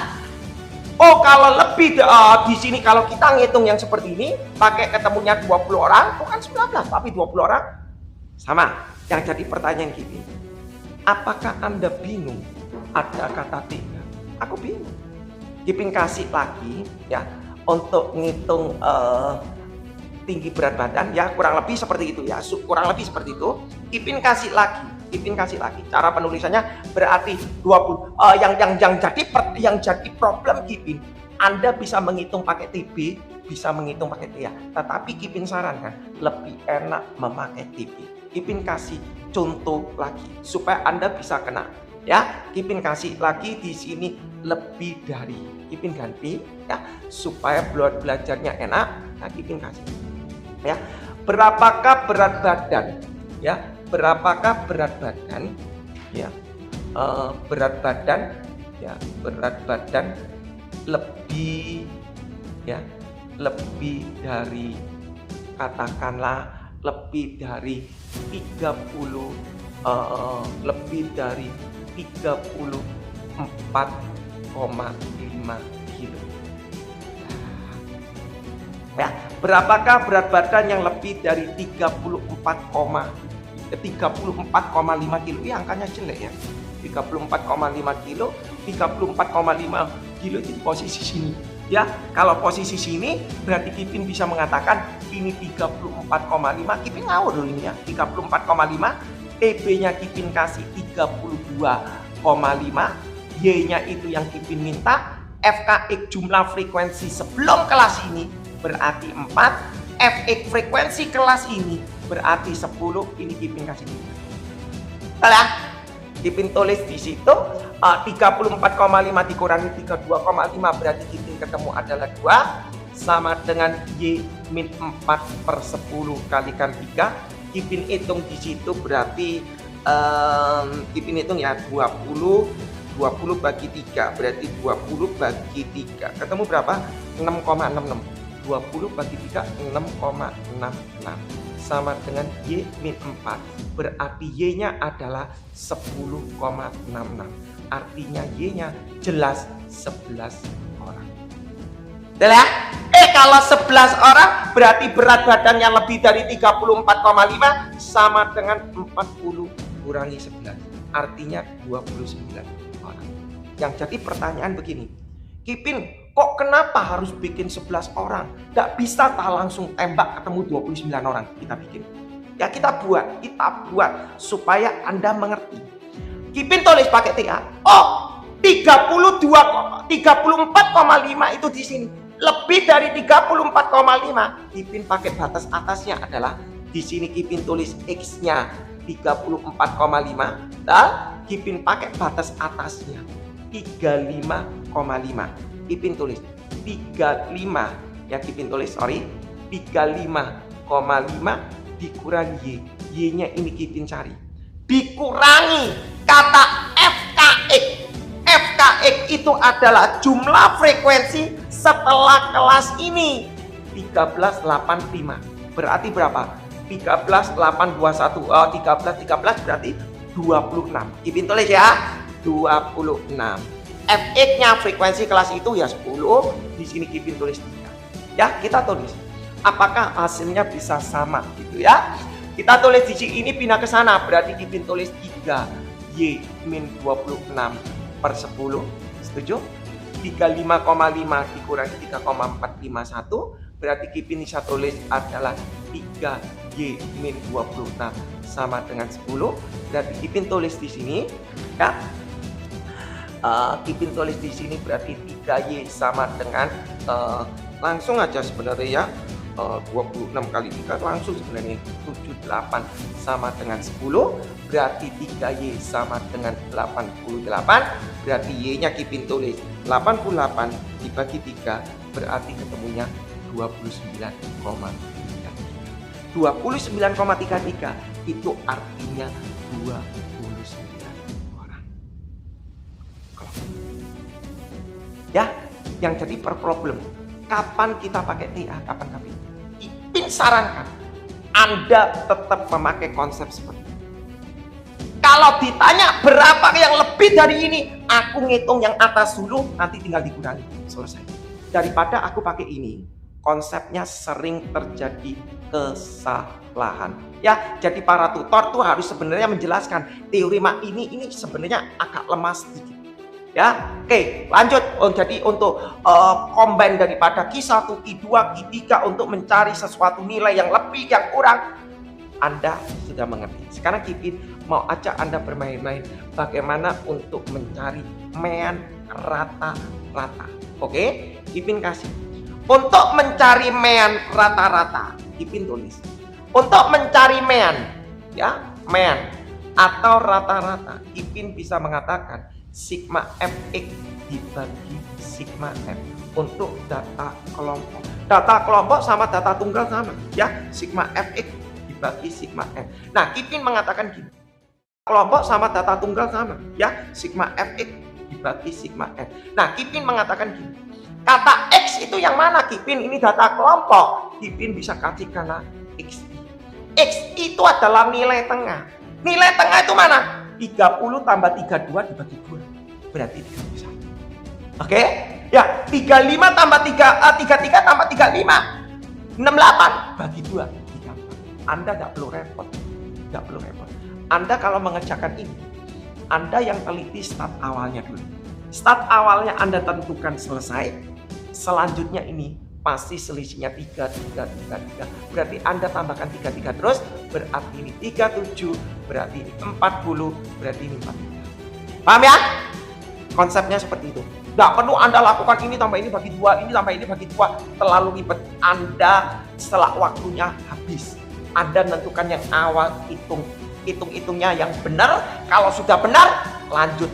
Oh, kalau lebih di sini kalau kita ngitung yang seperti ini pakai ketemunya 20 orang bukan 19 tapi 20 orang sama. Yang jadi pertanyaan gini, apakah Anda bingung ada kata 3? Aku bingung. Kipin kasih lagi ya untuk ngitung tinggi berat badan ya, kurang lebih seperti itu ya, kurang lebih seperti itu. Kipin kasih lagi. Cara penulisannya berarti 20. Yang jadi problem Kipin, Anda bisa menghitung pakai TB, bisa menghitung pakai TIA. Tetapi Kipin sarankan lebih enak memakai TB. Kipin kasih contoh lagi supaya Anda bisa kena. Ya, Kipin kasih lagi di sini lebih dari. Kipin ganti ya supaya belajarnya enak. Nah, Kipin kasih. Ya, berapakah berat badan? Ya, berapakah berat badan ya, berat badan lebih ya, lebih dari katakanlah lebih dari 30 lebih dari 34,5 kilo. Ya, berapakah berat badan yang lebih dari 34,5 kilo? Ya, angkanya jelek ya. 34,5 kilo, 34,5 kilo itu di posisi sini. Ya, kalau posisi sini berarti Kipin bisa mengatakan ini 34,5. Kipin ngawur dulu ini ya. 34,5, TB-nya Kipin kasih 32,5, Y-nya itu yang Kipin minta, FKX jumlah frekuensi sebelum kelas ini berarti 4, FX frekuensi kelas ini berarti 10. Ini Kipin kasih. Salah. Kipin tulis di situ 34,5 dikurangi 32,5 berarti Kipin ketemu adalah 2 sama dengan Y min 4/10 kalikan 3. Kipin hitung di situ berarti Kipin hitung ya 20 bagi 3 berarti 20 bagi 3 ketemu berapa? 6,66. 20 bagi 3 6,66 sama dengan Y min 4 berarti Y-nya adalah 10,66. Artinya Y-nya jelas 11 orang. Udah ya? Kalau 11 orang berarti berat badannya lebih dari 34,5 sama dengan 40 kurangi 11. Artinya 29 orang. Yang jadi pertanyaan begini, Kipin kok kenapa harus bikin 11 orang? Gak bisa tak langsung tembak ketemu 29 orang. Kita bikin. Ya kita buat supaya Anda mengerti. Kipin tulis pakai TA. Oh, 34,5 itu di sini. Lebih dari 34,5. Kipin pakai batas atasnya adalah di sini Kipin tulis X-nya 34,5 dan Kipin pakai batas atasnya 35,5. Kipin tulis 35 ya, Kipin tulis 35,5 dikurangi Y-nya ini Kipin cari. Dikurangi kata FKX. FKX itu adalah jumlah frekuensi setelah kelas ini 1385. Berarti berapa? 13,821. 13 berarti 26. Kipin tulis ya 26. FX-nya frekuensi kelas itu ya 10. Di sini Kipin tulis 3. Ya, kita tulis. Apakah hasilnya bisa sama gitu ya? Kita tulis di sini ini pindah ke sana berarti Kipin tulis 3 Y min 26/10. Setuju? 35,5 dikurangi 3,451 berarti Kipin bisa tulis adalah 3 Y min 26 sama dengan 10. Berarti Kipin tulis di sini ya. Kipin tulis di sini berarti 3Y sama dengan langsung aja sebenarnya ya. 26 kali 3 langsung sebenarnya 78 sama dengan 10 berarti 3Y sama dengan 88 berarti Y-nya Kipin tulis 88 dibagi 3 berarti ketemunya 29,33. 29,33 itu artinya 29 orang. Ya, yang jadi problem kapan kita pakai TA, kapan Kipin sarankan Anda tetap memakai konsep seperti ini. Kalau ditanya berapa yang lebih dari ini, aku ngitung yang atas dulu, nanti tinggal dikurangi, selesai. Daripada aku pakai ini, konsepnya sering terjadi kesalahan. Ya, jadi para tutor tuh harus sebenarnya menjelaskan teori ini sebenarnya agak lemah sedikit. Ya, oke, lanjut. Jadi untuk combine daripada Q1, Q2, Q3 untuk mencari sesuatu nilai yang lebih, yang kurang, Anda sudah mengerti. Sekarang Kipin mau ajak Anda bermain-main bagaimana untuk mencari mean rata-rata. Oke, Kipin kasih. Untuk mencari mean rata-rata, Kipin tulis. Untuk mencari mean, ya, mean atau rata-rata, Kipin bisa mengatakan sigma fx dibagi sigma f untuk data kelompok. Data kelompok sama data tunggal sama, ya. Sigma fx dibagi sigma F. Nah, Kipin mengatakan gini. Kelompok sama data tunggal sama, ya. Sigma Fx dibagi sigma F. Nah, Kipin mengatakan gini. Kata X itu yang mana, Kipin? Ini data kelompok. Kipin bisa kasih karena X. X itu adalah nilai tengah. Nilai tengah itu mana? 30 tambah 32 dibagi 2. Berarti 31. Oke? Ya, 35 tambah 33 tambah 35. 68 bagi 2, 34. Anda tidak perlu repot. Tidak perlu repot. Anda kalau mengerjakan ini, Anda yang teliti start awalnya dulu. Start awalnya Anda tentukan selesai. Selanjutnya ini pasti selisihnya 3, 3, 3, 3. Berarti Anda tambahkan 3, 3 terus. Berarti ini 37, berarti ini 40, berarti ini 43. Paham ya? Konsepnya seperti itu. Nggak perlu Anda lakukan ini tambah ini bagi 2, ini tambah ini bagi 2. Terlalu ribet. Anda setelah waktunya habis. Anda menentukan yang awal, hitung-hitungnya yang benar. Kalau sudah benar, lanjut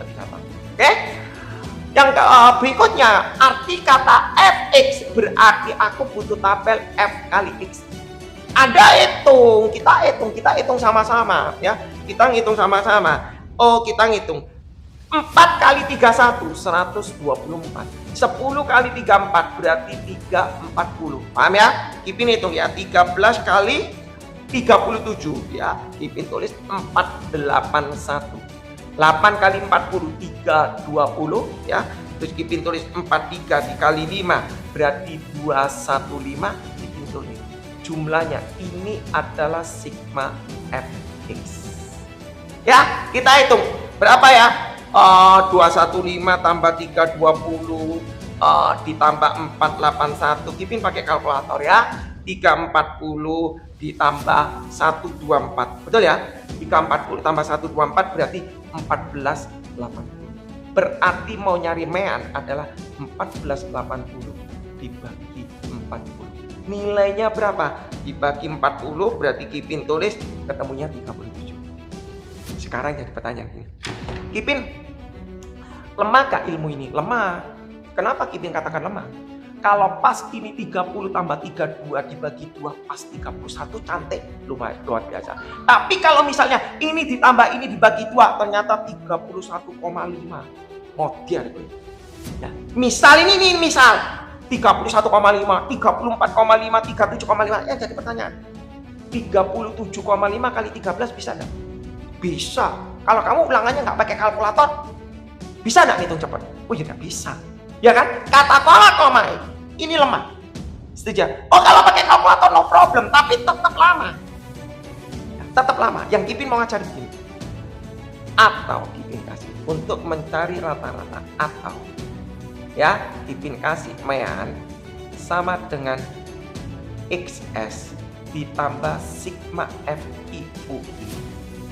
lebih gampang. Oke? Yang berikutnya, arti kata Fx berarti aku butuh tabel F kali X. Anda hitung, kita hitung sama-sama ya. Kita ngitung sama-sama. Oh, kita ngitung 4 kali 31, 124. 10 kali 34 berarti 340. Paham ya? Kipin hitung ya. 13 kali 37 ya. Kipin tulis 481. 8 kali 40 320 ya. Terus Kipin tulis 43 dikali 5 berarti 215. Kipin tulis jumlahnya ini adalah sigma Fx. Ya, kita hitung berapa ya? 215 tambah 320 ditambah 481. Kipin pakai kalkulator ya. 340 ditambah 124. Betul ya? 340 tambah 124 berarti 1480. Berarti mau nyari mean adalah 1480 dibagi 40. Nilainya berapa? Dibagi 40 berarti Kipin tulis ketemunya 37. Sekarang jadi pertanyaan ini. Kipin, lemah gak ilmu ini? Lemah. Kenapa Kipin katakan lemah? Kalau pas ini 30 tambah 32 dibagi 2 pas 31 cantik, lumayan luar biasa. Tapi kalau misalnya ini ditambah ini dibagi 2 ternyata 31,5. Modiar gue. Ya, misal ini misal 31,5, 34,5, 37,5. Ya jadi pertanyaan. 37,5 kali 13 bisa enggak? Bisa. Kalau kamu ulangannya nggak pakai kalkulator, bisa nggak ngitung cepat? Oh ya nggak bisa. Ya kan? Kata koma ini lemah. Setuju? Oh kalau pakai kalkulator no problem, tapi tetap lama. Tetap lama. Yang Kipin mau ngajar begini. Atau Kipin kasih untuk mencari rata-rata atau ya Kipin kasih mean sama dengan XS ditambah sigma FIUI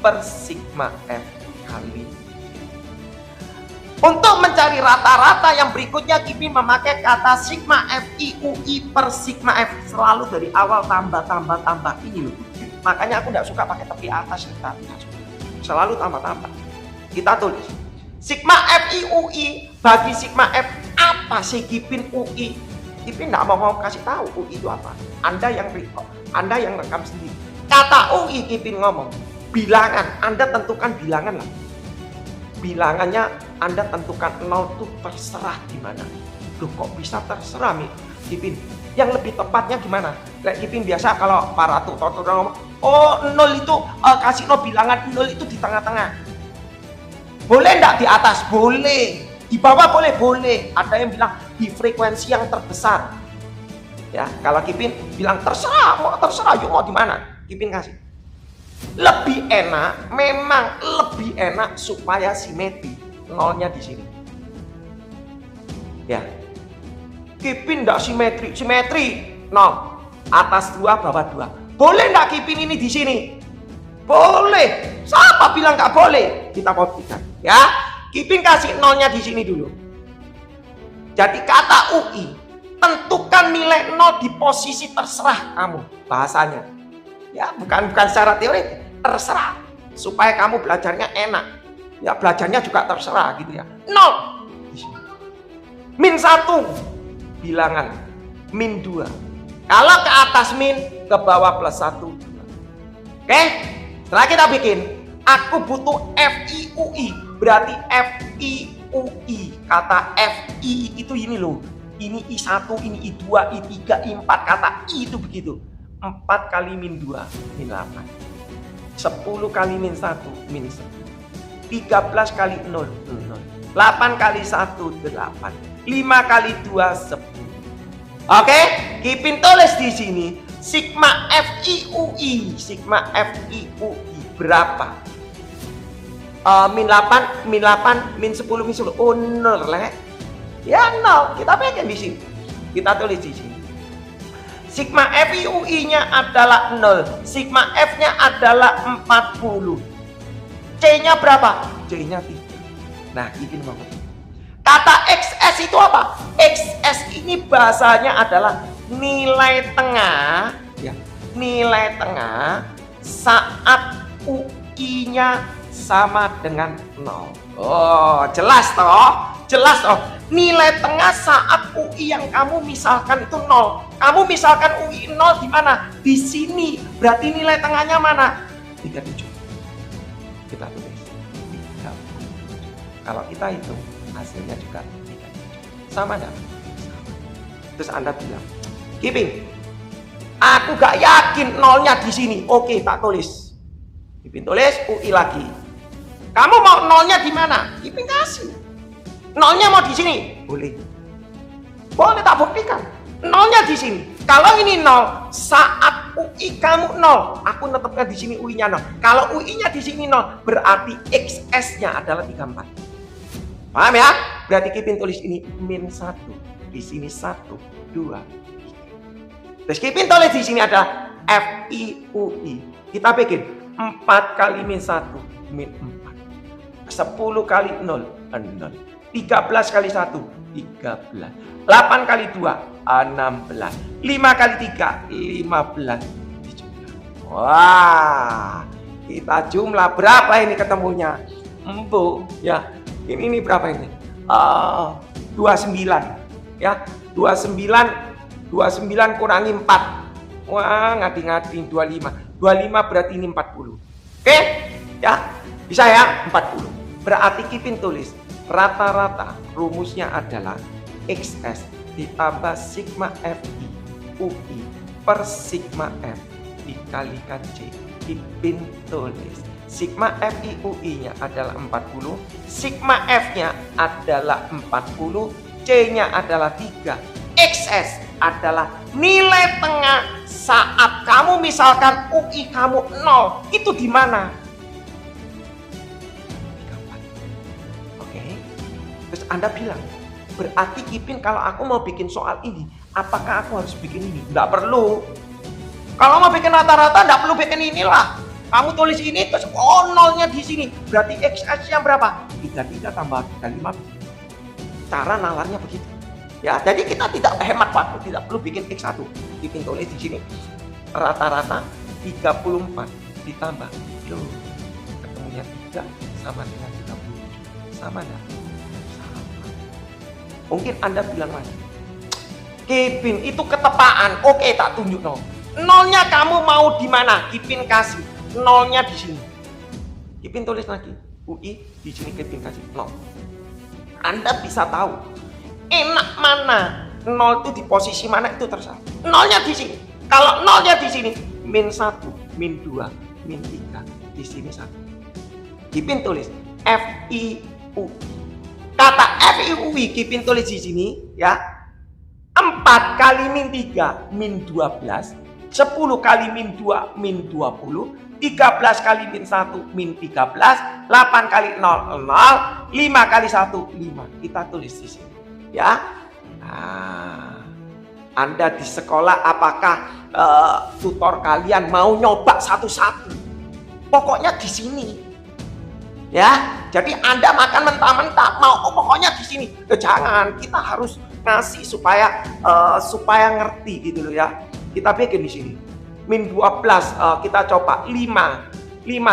per sigma F kali. Untuk mencari rata-rata yang berikutnya Kipin memakai kata sigma FIUI per sigma F. Selalu dari awal tambah ini loh. Makanya aku tidak suka pakai tepi atas. Selalu tambah. Kita tulis sigma FIUI bagi sigma F. Apa sih Kipin UI? Kipin tidak mau kasih tahu UI itu apa. Anda yang rekam sendiri. Kata UI Kipin ngomong bilangan, Anda tentukan bilangan lah. Bilangannya Anda tentukan 0 itu terserah di mana. Loh kok bisa terserah Kipin? Yang lebih tepatnya gimana? Kayak Kipin biasa kalau para tutor ngomong, oh 0 itu kasih bilangan 0 itu di tengah-tengah. Boleh enggak di atas? Boleh. Di bawah boleh. Ada yang bilang di frekuensi yang terbesar. Ya, kalau Kipin bilang terserah yuk mau di mana? Kipin kasih. Lebih enak, memang lebih enak supaya simetri. Nolnya di sini. Ya. Kipin enggak simetri. 0. Atas 2, bawah 2. Boleh enggak Kipin ini di sini? Boleh. Siapa bilang enggak boleh? Kita buktikan, ya. Kipin kasih nolnya di sini dulu. Jadi kata UI, tentukan nilai 0 di posisi terserah kamu bahasanya. Ya, bukan secara teori, terserah supaya kamu belajarnya enak. Ya, belajarnya juga terserah gitu ya. 0 di sini. Min 1 bilangan, min 2. Kalau ke atas min, ke bawah plus 1. Oke, setelah kita bikin, aku butuh FIUI. Berarti FIUI, kata FI itu ini loh. Ini I1, ini I2, I3, I4, kata I itu begitu. 4 kali min 2, min 8. 10 kali min 1, min 1. 13 kali 0, 0. 8 kali 1, 8. 5 kali 2, 10. Oke, Kipin tulis di sini. Sigma FIUI, sigma FIUI berapa? Min 8, min 8, min 10, min 10. Oh, 0 leh. Ya 0. Kita bikin di sini. Kita tulis di sini. Sigma FIUI-nya adalah 0. Sigma F-nya adalah 40. C-nya berapa? C-nya 3. Nah, Kipin mau. Kata XS itu apa? XS ini bahasanya adalah nilai tengah, ya, nilai tengah saat UI-nya sama dengan 0. Oh, jelas toh? Jelas toh? Nilai tengah saat UI yang kamu misalkan itu 0. Kamu misalkan UI 0 di mana? Di sini. Berarti nilai tengahnya mana? 37. Kita tulis 37. Kalau kita hitung, hasilnya juga 37. Sama enggak? Terus Anda bilang, Kipin, aku gak yakin nolnya di sini. Oke, tak tulis. Kipin tulis UI lagi. Kamu mau nolnya di mana? Kipin kasih. Nolnya mau di sini? Boleh. Boleh, tak buktikan. Nolnya di sini. Kalau ini 0, saat UI kamu 0, aku netepkan di sini UI-nya 0. Kalau UI-nya di sini 0, berarti XS-nya adalah 34. Paham ya? Berarti Kipin tulis ini min 1. Di sini 1, 2, 3. Terus Kipin tulis di sini ada FIUI. Kita bikin 4 kali min 1, min 4. 10 kali 0, 0. 13 kali 1, 13. 8 kali 2, 16. 5 kali 3, 15. 17. Wah, kita jumlah berapa ini ketemunya? Empuk, ya. Ini berapa ini? 29. Ya, 29 kurangi 4. Wah, ngati-ngati 25. 25 berarti ini 40. Oke? Ya, bisa ya? 40. Berarti Kipin tulis rata-rata rumusnya adalah XS ditambah sigma FI UI per sigma F dikalikan C. Kipin tulis sigma FI UI-nya adalah 40, sigma F-nya adalah 40, C-nya adalah 3. XS adalah nilai tengah saat kamu misalkan UI kamu 0. Itu di mana? Terus Anda bilang, berarti Kipin kalau aku mau bikin soal ini, apakah aku harus bikin ini? Nggak perlu. Kalau mau bikin rata-rata, nggak perlu bikin inilah. Kamu tulis ini, terus nolnya di sini. Berarti XS-nya berapa? 33 tambah 35. Cara nalarnya begitu. Ya, jadi kita tidak hemat waktu, tidak perlu bikin X1. Kipin tulis di sini. Rata-rata 34 ditambah. Loh, ketemunya 3 sama dengan 37. Sama enggak? Mungkin Anda bilang lagi, Kipin itu ketepaan. Oke, tak tunjuk nol. Nolnya kamu mau di mana? Kipin kasih. Nolnya di sini. Kipin tulis lagi. UI di sini Kipin kasih 0. Anda bisa tahu enak mana. Nol itu di posisi mana itu terserah. Nolnya di sini. Kalau nolnya di sini, min 1, min 2, min 3. Di sini 1. Kipin tulis FIUI. Kata FIUI Kipin tulis di sini ya. 4 kali min 3 min 12, 10 kali min 2 min 20, 13 kali min 1 min 13, 8 kali 0 0, 5 kali 1 5. Kita tulis di sini ya. Nah, Anda di sekolah apakah tutor kalian mau nyoba satu-satu? Pokoknya di sini. Ya, jadi Anda makan mentah-mentah mau pokoknya di sini. Jangan, kita harus ngasih supaya ngerti gitu loh ya. Kita bikin di sini. Min 12 kita coba 5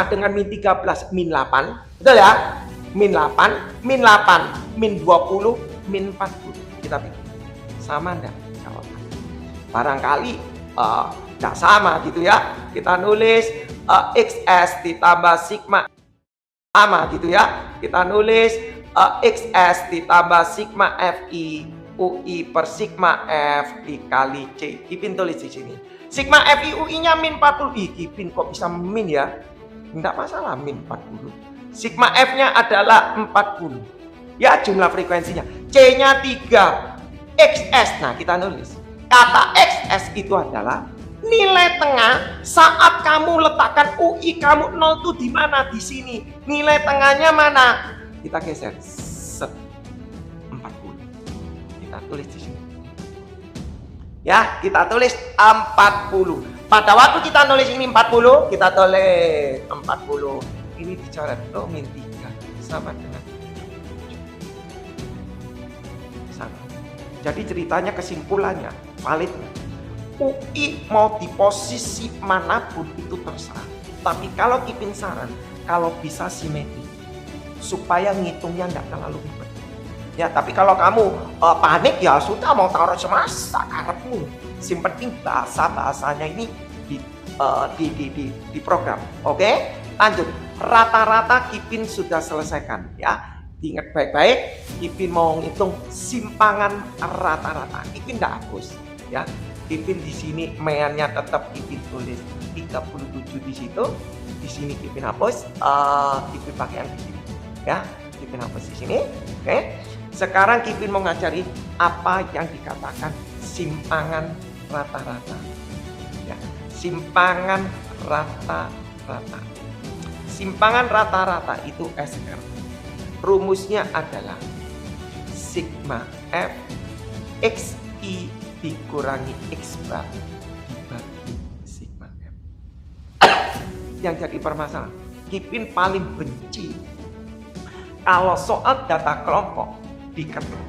dengan min 13 min 8. Betul ya? Min 8, min 8, min 20, min 40. Kita bikin. Sama enggak jawabannya? Barangkali enggak sama gitu ya. Kita nulis XS ditambah sigma sama gitu ya. Kita nulis XS ditambah sigma FI UI per sigma F dikali C. Kipin tulis di sini. Sigma FI UI-nya min 40. Kipin kok bisa min ya? Enggak masalah min 40. Sigma F-nya adalah 40. Ya, jumlah frekuensinya. C-nya 3. XS. Nah, kita nulis. Kata XS itu adalah nilai tengah saat kamu letakkan UI kamu 0 tuh di mana? Di sini. Nilai tengahnya mana? Kita geser. Set. 40. Kita tulis di sini. Ya, kita tulis 40. Pada waktu kita nulis ini 40, kita tulis 40. Ini dicoret min 3 sama dengan sama. Jadi ceritanya kesimpulannya valid. UI mau di posisi manapun itu terserah. Tapi kalau Kipin saran, kalau bisa simetri supaya ngitungnya nggak terlalu ribet. Ya, tapi kalau kamu panik ya sudah mau taruh semasa karepmu. Yang penting bahasanya ini di program. Oke, lanjut. Rata-rata Kipin sudah selesaikan ya. Diingat baik-baik, Kipin mau ngitung simpangan rata-rata. Kipin nggak hapus ya. Kipin di sini meannya tetap Kipin tulis 37 di situ. Di sini Kipin hapus, Kipin pakai yang di sini. Ya, Kipin hapus di sini. Oke. Sekarang Kipin mau ngajari apa yang dikatakan simpangan rata-rata. Ya, simpangan rata-rata. Simpangan rata-rata itu SR. Rumusnya adalah sigma F XI dikurangi X bar dibagi sigma F. Yang jadi permasalahan, Kipin paling benci kalau soal data kelompok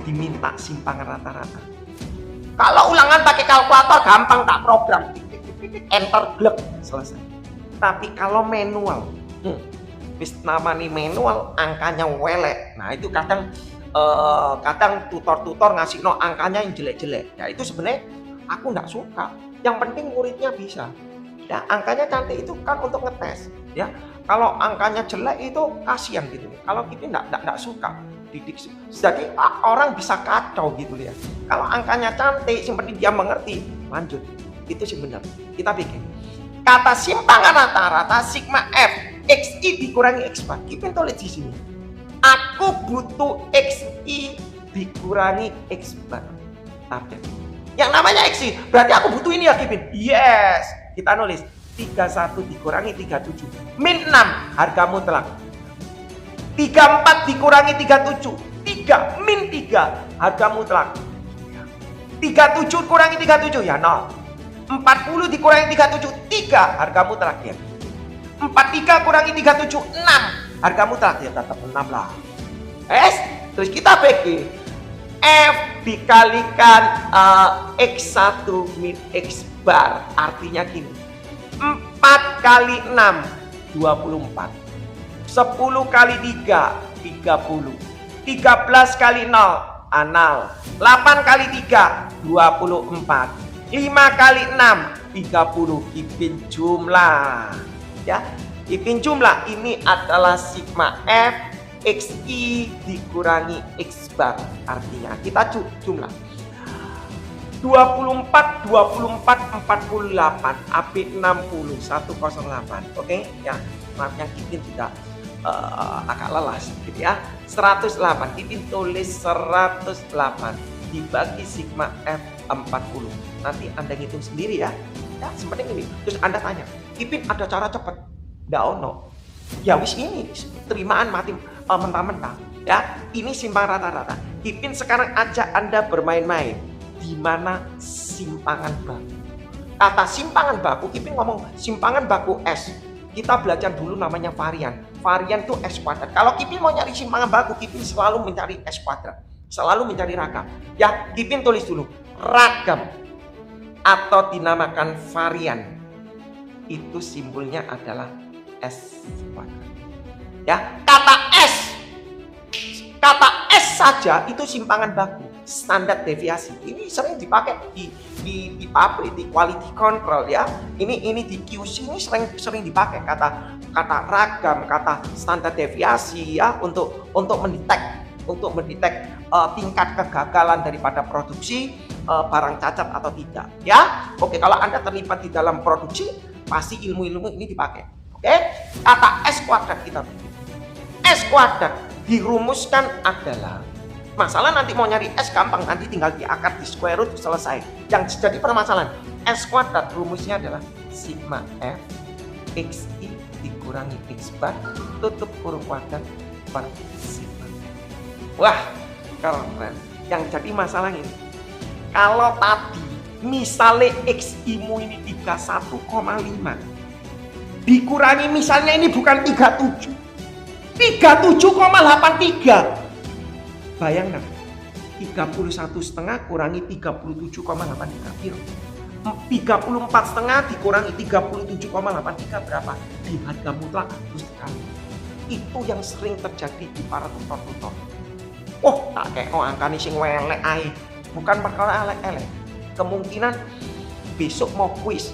diminta simpangan rata-rata. Kalau ulangan pakai kalkulator gampang, tak program, enter glek selesai. Tapi kalau manual, namanya manual, angkanya welek. Nah itu kadang tutor-tutor ngasih angkanya yang jelek-jelek. Ya itu sebenarnya aku nggak suka. Yang penting muridnya bisa. Ya angkanya cantik itu kan untuk ngetes. Ya kalau angkanya jelek itu kasihan gitu. Kalau kita nggak suka didik. Jadi orang bisa kacau gitu ya. Kalau angkanya cantik, yang penting dia mengerti. Lanjut. Itu sih benar. Kita bikin. Kata simpangan rata-rata sigma F XI dikurangi X bar. Kipin tulis di sini. Aku butuh XI dikurangi X bar. Tabel. Yang namanya XI berarti aku butuh ini ya Kipin. Yes. Kita nulis 31 dikurangi 37 min 6 harga mutlak. 34 dikurangi 37 3 min 3 harga mutlak. 37 kurangi 37 ya 0. 40 dikurangi 37 3 harga mutlak ya. 43 kurangi 37 6 harga mutlak ya tetap 6 lah. Terus kita bikin F dikalikan X1 min X bar artinya gini. 4 kali 6 24. 10 kali 3 30. 13 kali 0 anal. 8 kali 3 24. 5 kali 6 30. Kipin jumlah ya. Kipin jumlah ini adalah sigma F XI dikurangi X bar. Artinya kita jumlah 24 AP 60 108. Oke ya, maaf yang Kipin juga agak lelah sedikit ya. 108 Kipin tulis 108 dibagi sigma F 40. Nanti Anda hitung sendiri ya. Ya seperti ini. Terus Anda tanya, Kipin ada cara cepat? Nggak ono. Ya wis ini terimaan mati mentah-mentah. Ya ini simpangan rata-rata. Kipin sekarang ajak Anda bermain-main. Di mana simpangan baku? Kata simpangan baku, Kipin ngomong simpangan baku S. Kita belajar dulu namanya varian. Varian itu S kuadrat. Kalau Kipin mau nyari simpangan baku, Kipin selalu mencari S kuadrat. Selalu mencari ragam. Ya, Kipin tulis dulu. Ragam atau dinamakan varian. Itu simbolnya adalah S kuadrat. Ya, kata S saja itu simpangan baku. Standar deviasi ini sering dipakai di di pabrik, di quality control ya, ini di QC ini sering dipakai kata ragam, kata standar deviasi ya untuk mendetek tingkat kegagalan daripada produksi barang cacat atau tidak ya. Oke, kalau Anda terlibat di dalam produksi pasti ilmu-ilmu ini dipakai. Oke, kata S kuadrat kita bikin. S kuadrat dirumuskan adalah, masalah nanti mau nyari S gampang, nanti tinggal diakar di square root selesai. Yang jadi permasalahan, S kuadrat rumusnya adalah sigma F XI dikurangi X bar tutup kurung kuadrat per sigma. Wah, keren. Yang jadi masalah ini, kalau tadi misalnya XI-mu ini 31,5 dikurangi misalnya ini bukan 37, 37,83. Bayangkan 31,5 kurangi 37,83 kilo. 34,5 dikurangi 37,83 berapa? Di harga mutlak bagus sekali. Itu yang sering terjadi di para tutor-tutor. Oh, tak kayak angka nih sing welek ae. Bukan perkara elek-elek. Kemungkinan besok mau kuis.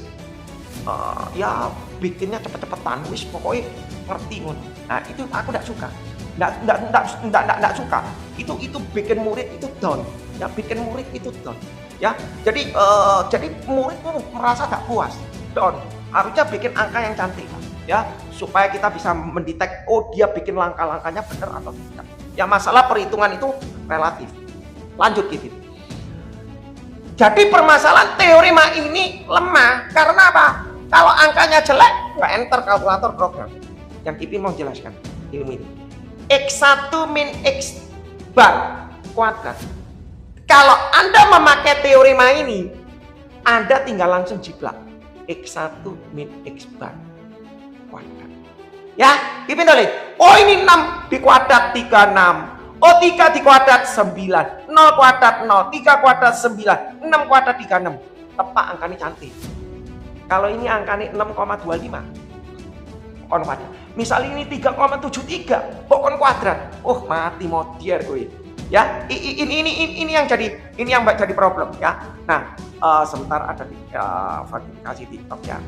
Ya bikinnya cepet-cepetan, wis pokoknya ngerti ngono. Nah, itu aku enggak suka. Enggak suka. Itu bikin murid itu down. Ya, bikin murid itu down. Ya, jadi murid merasa gak puas, down. Harusnya bikin angka yang cantik, ya, supaya kita bisa mendetek, oh dia bikin langkah-langkahnya benar atau tidak. Ya, masalah perhitungan itu relatif. Lanjut gitu. Jadi permasalahan teorema ini lemah karena apa? Kalau angkanya jelek, ya enter kalkulator program. Yang Kipin mau jelaskan ilmu ini. X1 min X bar kuadrat. Kalau Anda memakai teorema ini, Anda tinggal langsung jiplak. X1 min X bar kuadrat. Ya, Kipin tulis. Oh ini 6 di kuadrat 36. Oh 3 di kuadrat 9. 0 kuadrat 0. 3 kuadrat 9. 6 kuadrat 36. Tepat angkanya cantik. Kalau ini angkanya 6,25. Kon kuadrat. Misalnya ini 3,73. Pokon kuadrat. Oh mati modiar gue. Ya, ini yang jadi problem ya. Nah, sebentar ada di verifikasi TikTok ya.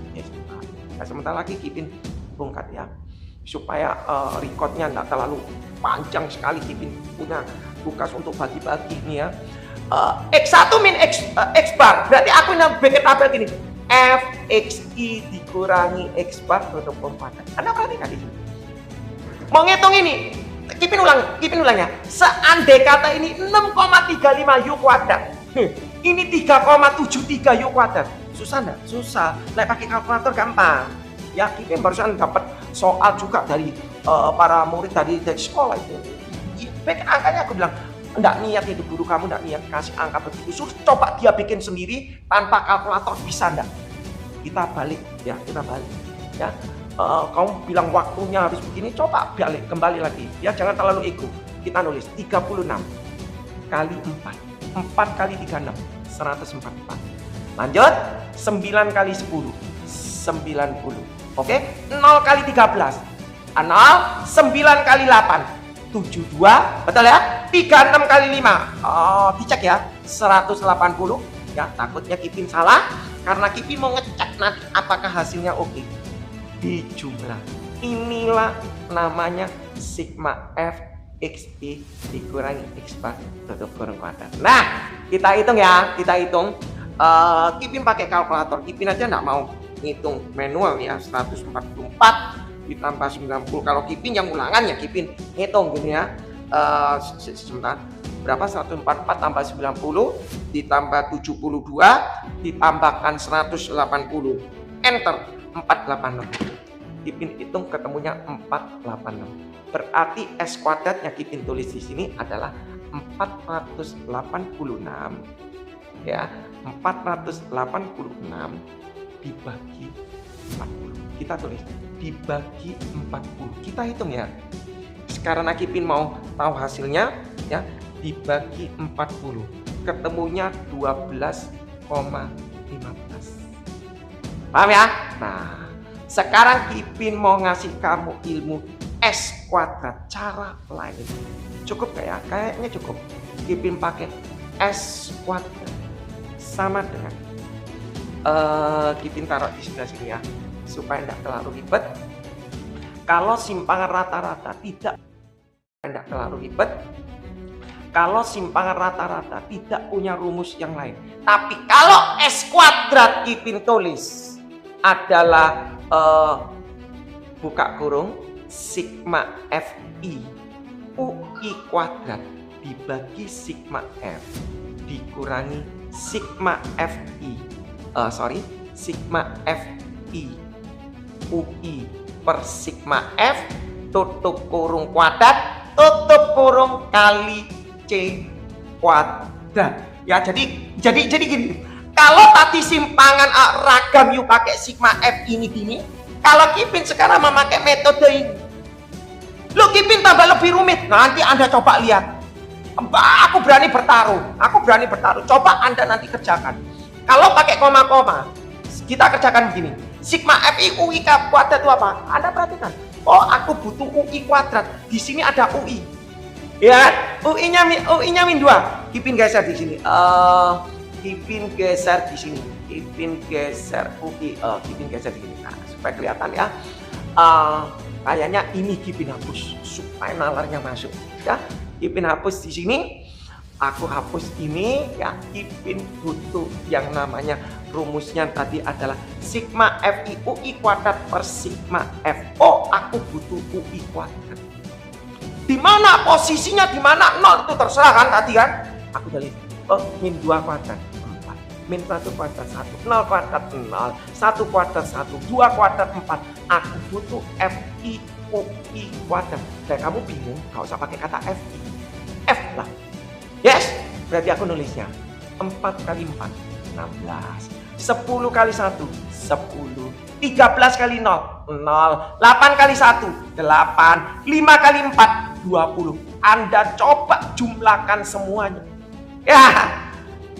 Sebentar lagi Kipin bongkar ya. Supaya recordnya nggak terlalu panjang sekali. Kipin punya tugas untuk bagi-bagi nih ya. X1 min X bar. Berarti aku yang bikin tabel gini. Fxi dikurangi X bar tutup kuadrat. Anda perhatikan di sini. Mau ngitung ini, Kipin ulang ya. Seandai kata ini 6,35 U kuadrat. Ini 3,73 U kuadrat. Susah enggak? Susah. Lek pakai kalkulator gampang. Ya, Kipin barusan dapat soal juga dari para murid dari sekolah itu. Baik angkanya aku bilang, enggak niat itu guru kamu enggak niat kasih angka begitu. Suruh coba dia bikin sendiri tanpa kalkulator, bisa enggak? Kita balik ya, ya. Kamu bilang waktunya harus begini, coba balik kembali lagi ya, jangan terlalu ego. Kita nulis 36 kali 4 kali 36 144. Lanjut 9 kali 10 90. Oke, 0 kali 13 0, 9 kali 8 72, betul ya. 36 kali 5 dicek ya 180 ya. Takutnya Kipin salah karena Kipin mau ngecek nanti apakah hasilnya oke. Dijumlah. Inilah namanya sigma F XI dikurangi X bar tutup kurung kuadrat. Nah, kita hitung ya, Kipin pakai kalkulator. Kipin aja nggak mau ngitung manual ya. 144 ditambah 90. Kalau Kipin yang ulangan ya Kipin ngitung gini ya. Sebentar. Berapa? 144 tambah 90 ditambah 72 ditambahkan 180. Enter 486. Kipin hitung ketemunya 486. Berarti S kuadrat yang Kipin tulis di sini adalah 486 ya. 486 dibagi 40. Kita tulis dibagi 40. Kita hitung ya. Sekarang Kipin mau tahu hasilnya ya, dibagi 40. Ketemunya 12,15. Paham ya? Nah, sekarang Kipin mau ngasih kamu ilmu S kuadrat cara lain. Cukup gak ya? Kayaknya cukup. Kipin pakai S kuadrat sama dengan Kipin taruh di sebelah sini ya, supaya tidak terlalu ribet. Kalau simpangan rata-rata tidak terlalu ribet. Kalau simpangan rata-rata tidak punya rumus yang lain. Tapi kalau S kuadrat Kipin tulis adalah buka kurung sigma Fi UI kuadrat dibagi sigma F dikurangi sigma sigma Fi UI per sigma F tutup kurung kuadrat tutup kurung kali C kuadrat. Ya, jadi gini. Kalau tadi simpangan ragam yuk pakai sigma F ini gini, kalau Kipin sekarang memakai metode ini, lu Kipin tambah lebih rumit. Nanti Anda coba lihat. Aku berani bertaruh. Coba Anda nanti kerjakan. Kalau pakai koma-koma, kita kerjakan begini. Sigma Fi UI kuadrat itu apa? Anda perhatikan. Oh, aku butuh UI kuadrat. Di sini ada UI. Ya, UI-nya min 2. Kipin geser di sini. Kipin geser di sini. Kipin geser UI. Kipin geser di sini. Nah, supaya kelihatan ya. Kayaknya ini Kipin hapus supaya nalarnya masuk. Ya, Kipin hapus di sini. Aku hapus ini ya. Kipin butuh yang namanya rumusnya tadi adalah sigma Fi UI kuadrat per sigma Fo. Aku butuh UI kuadrat. Di mana posisinya, di mana 0 itu terserah kan tadi kan. Aku tulis min 2 kuadrat 4, min 1 kuadrat 1, 0 kuadrat 0, 1 kuadrat 1, 2 kuadrat 4. Aku butuh Fi UI kuadrat. Dan kamu bingung, gak usah pakai kata Fi. F lah. Yes, berarti aku nulisnya 4 kali 4, 16. 10 kali 1, 10. 13 kali 0, 0. 8 kali 1, 8. 5 kali 4, 20. Anda coba jumlahkan semuanya. Ya,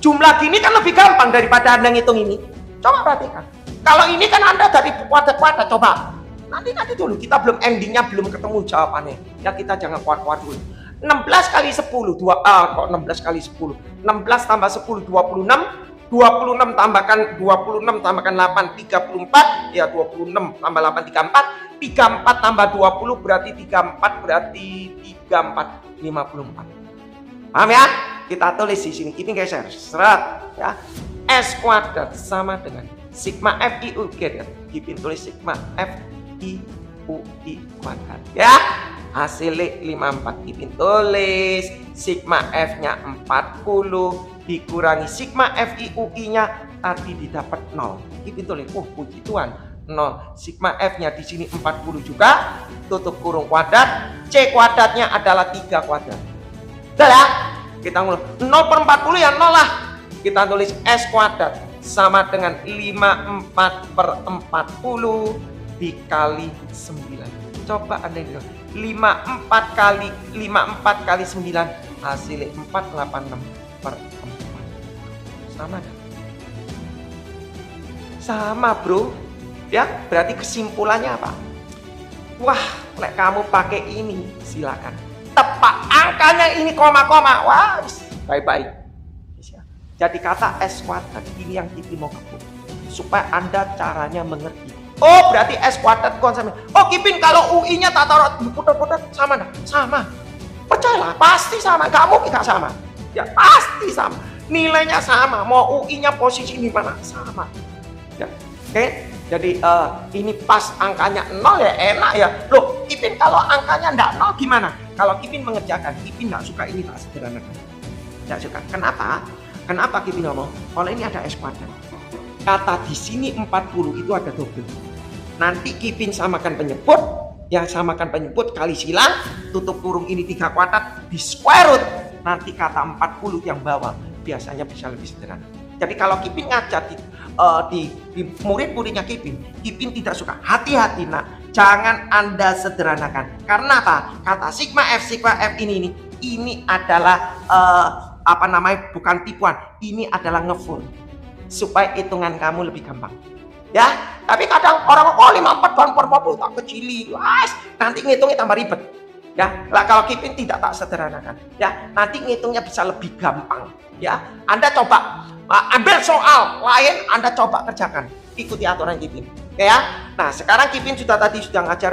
jumlah gini kan lebih gampang daripada Anda ngitung ini. Coba perhatikan. Kalau ini kan Anda dari kuadrat-kuadrat, coba. Nanti dulu, kita belum endingnya, belum ketemu jawabannya. Ya, kita jangan kuat-kuat dulu. 16 kali 10, 2A, kok 16 kali 10? 16 tambah 10, 26. 26 tambahkan 8, 34. Ya, 26 tambah 8, 34. 34 tambah 20 berarti 34, 54. Paham ya? Kita tulis di sini. Ini geser. Seret ya. S kuadrat sama dengan sigma Fi UI kuadrat. Kipin tulis sigma Fi UI kuadrat. Ya. Hasilnya 54. Kipin tulis sigma F-nya 40 dikurangi sigma Fi UI-nya tadi didapat 0. Kipin tulis, puji Tuhan, 0. Sigma F-nya di sini 40 juga, tutup kurung kuadrat, C kuadratnya adalah 3 kuadrat. Udah ya? Kita ngulur 0 per 40 ya 0 lah. Kita tulis S kuadrat sama dengan 54 per 40 dikali 9. Coba Anda lihat. 54 kali 9 hasilnya 486 per 4. Sama kan? Sama bro. Ya, berarti kesimpulannya apa? Wah, nek kamu pakai ini silakan. Tepat angkanya ini koma-koma. Wah, bye-bye. Jadi kata S kuadrat ini yang Kipin mau kebut supaya Anda caranya mengerti. Oh, berarti S kuadrat sama. Oh, Kipin kalau UI-nya tak taruh putar-putar sama enggak? Sama. Percayalah, pasti sama. Gak mungkin gak sama. Ya, pasti sama. Nilainya sama. Mau UI-nya posisi di mana? Sama. Ya. Oke. Jadi ini pas angkanya 0 ya enak ya. Loh, Kipin kalau angkanya enggak 0 gimana? Kalau Kipin mengerjakan, Kipin enggak suka ini tak sederhanakan. Enggak suka. Kenapa? Kenapa Kipin ngomong? Kalau ini ada S kuadrat. Kata di sini 40 itu ada double. Nanti Kipin samakan penyebut, yang samakan penyebut kali silang, tutup kurung ini 3 kuadrat di square root. Nanti kata 40 yang bawah biasanya bisa lebih sederhana. Jadi kalau Kipin ngajar di murid-muridnya Kipin tidak suka. Hati-hati nak, jangan Anda sederhanakan. Karena apa? Kata sigma F ini adalah bukan tipuan. Ini adalah ngefull supaya hitungan kamu lebih gampang. Ya, tapi kadang orang 54 dan 40 tak kecili. Wah, nanti ngitungnya tambah ribet. Ya, lah kalau Kipin tidak tak sederhanakan. Ya, nanti ngitungnya bisa lebih gampang. Ya, Anda coba Ambil soal lain, Anda coba kerjakan. Ikuti aturan Kipin. Oke ya. Nah, sekarang Kipin tadi sudah ngajar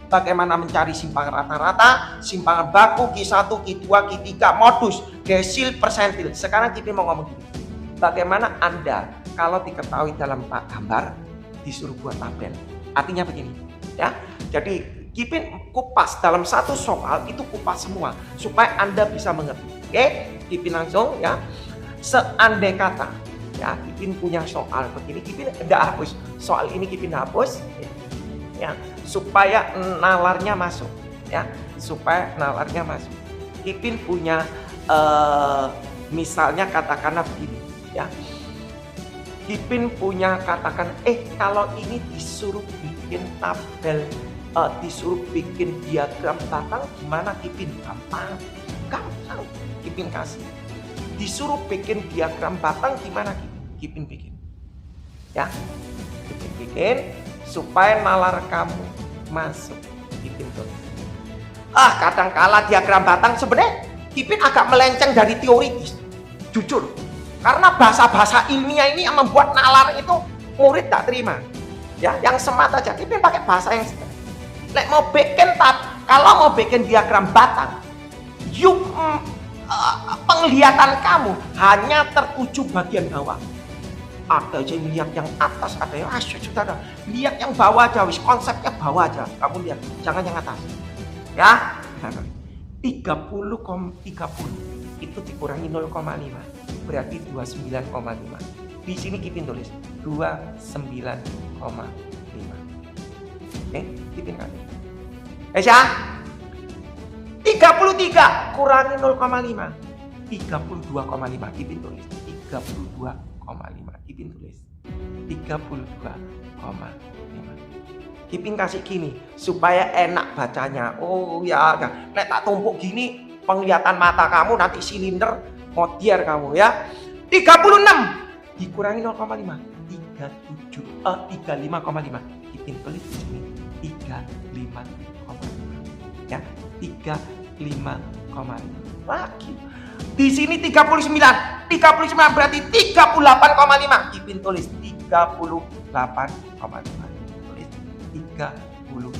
bagaimana mencari simpangan rata-rata, simpangan baku, Q1, Q2, Q3, modus, desil, persentil. Sekarang Kipin mau ngomong gini. Bagaimana Anda kalau diketahui dalam gambar disuruh buat tabel. Artinya begini, ya. Jadi Kipin kupas dalam satu soal itu kupas semua supaya Anda bisa mengerti. Oke, Kipin langsung ya. Seandai kata ya Kipin punya soal begini, Kipin tidak hapus soal ini, Kipin hapus ya supaya nalarnya masuk ya, supaya nalarnya masuk. Kipin punya misalnya katakanlah begini ya. Kipin punya katakan kalau ini disuruh bikin tabel, disuruh bikin diagram batang gimana Kipin? Gampang Kipin kasih. Disuruh bikin diagram batang gimana Kipin bikin ya, Kipin bikin supaya nalar kamu masuk. Kipin tulis. Kadang kala diagram batang sebenarnya Kipin agak melenceng dari teoritis, jujur, karena bahasa-bahasa ilmiah ini yang membuat nalar itu murid tak terima ya. Yang smart aja Kipin pakai bahasa yang kalau mau bikin diagram batang, penglihatan kamu hanya tertuju bagian bawah. Ada aja yang lihat yang atas, ada yang sudah ada. Lihat yang bawah aja, konsepnya bawah aja. Kamu lihat, jangan yang atas. Ya. 30 itu dikurangi 0,5 berarti 29,5. Di sini Kipin tulis 29,5. Oke, Kipin kan. Ya. 33 kurangi 0,5 32,5. Kipin tulis 32,5. Kipin tulis 32,5. Kipin kasih gini supaya enak bacanya. Oh ya, nek tak tumpuk gini penglihatan mata kamu nanti silinder modiar kamu ya. 36 dikurangi 0,5 35,5. Kipin tulis di sini 35,5 ya, 35,5 lagi. Di sini 39 berarti 38,5. Kipin tulis 38,5. Tulis 38,5.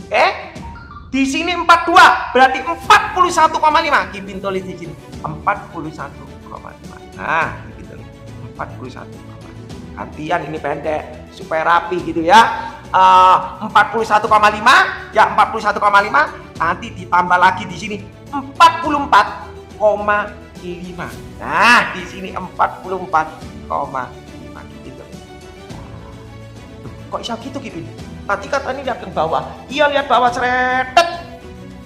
Oke? Di sini 42 berarti 41,5. Kipin tulis di sini 41,5. Nah, Kipin tulis 41,5. Gantian ini pendek supaya rapi gitu ya. 41,5 ya, 41,5 nanti ditambah lagi di sini 44,5. Nah, di sini 44,5 gitu. Kok bisa gitu Kipin? Tadi katanya lihat ke bawah. Iya, lihat bawah ceretet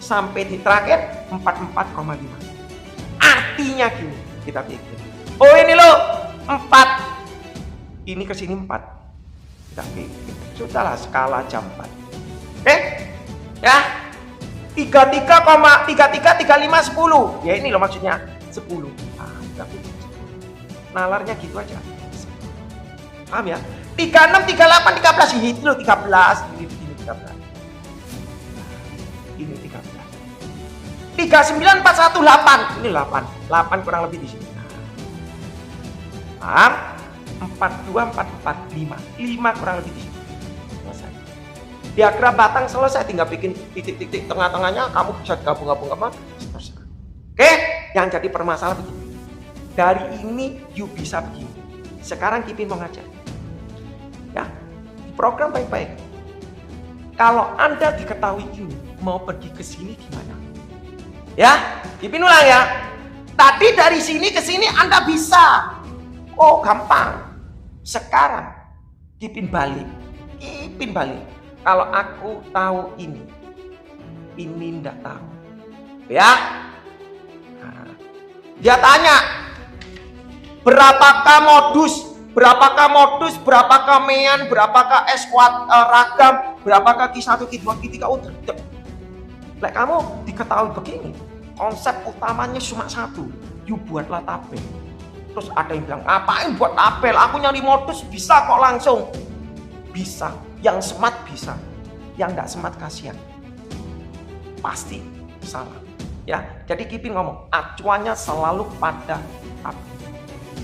sampai di terakhir 44,5. Artinya gini, kita pikir. Oh, ini loh 4. Ini ke sini 4. Kita pikir. Sudahlah skala jam 4. Oke? Ya. 33,33 35 10. Ya ini loh maksudnya 10. Tapi 10. Nalarnya gitu aja. Paham ya? 36 38 13 ini loh 13. Ini 13. Ini 13. 39 41 8. Ini 8. 8 kurang lebih di sini. Paham? 42 44 5. 5 kurang lebih di sini. Selesai. Diagram batang selesai, tinggal bikin titik-titik tengah-tengahnya, kamu bisa gabung-gabung apa? Terserah. Oke, yang jadi permasalahan begini. Dari ini you bisa begini. Sekarang Kipin mau ngajar. Ya, program baik-baik. Kalau Anda diketahui ini mau pergi ke sini gimana? Ya, Kipin ulang ya. Tadi dari sini ke sini Anda bisa. Oh, gampang. Sekarang Kipin balik. Kalau aku tahu ini ndak tahu. Ya. Nah, dia tanya, berapakah modus, berapakah mean, berapakah ragam, berapakah Q1, Q2, Q3. Oh, like kamu diketahui begini. Konsep utamanya cuma satu. You buatlah tabel. Terus ada yang bilang, ngapain buat tabel? Aku nyari modus bisa kok langsung. Bisa. Yang smart bisa. Yang nggak smart kasihan. Pasti salah. Ya, jadi Kipin ngomong, acuannya selalu pada tabel.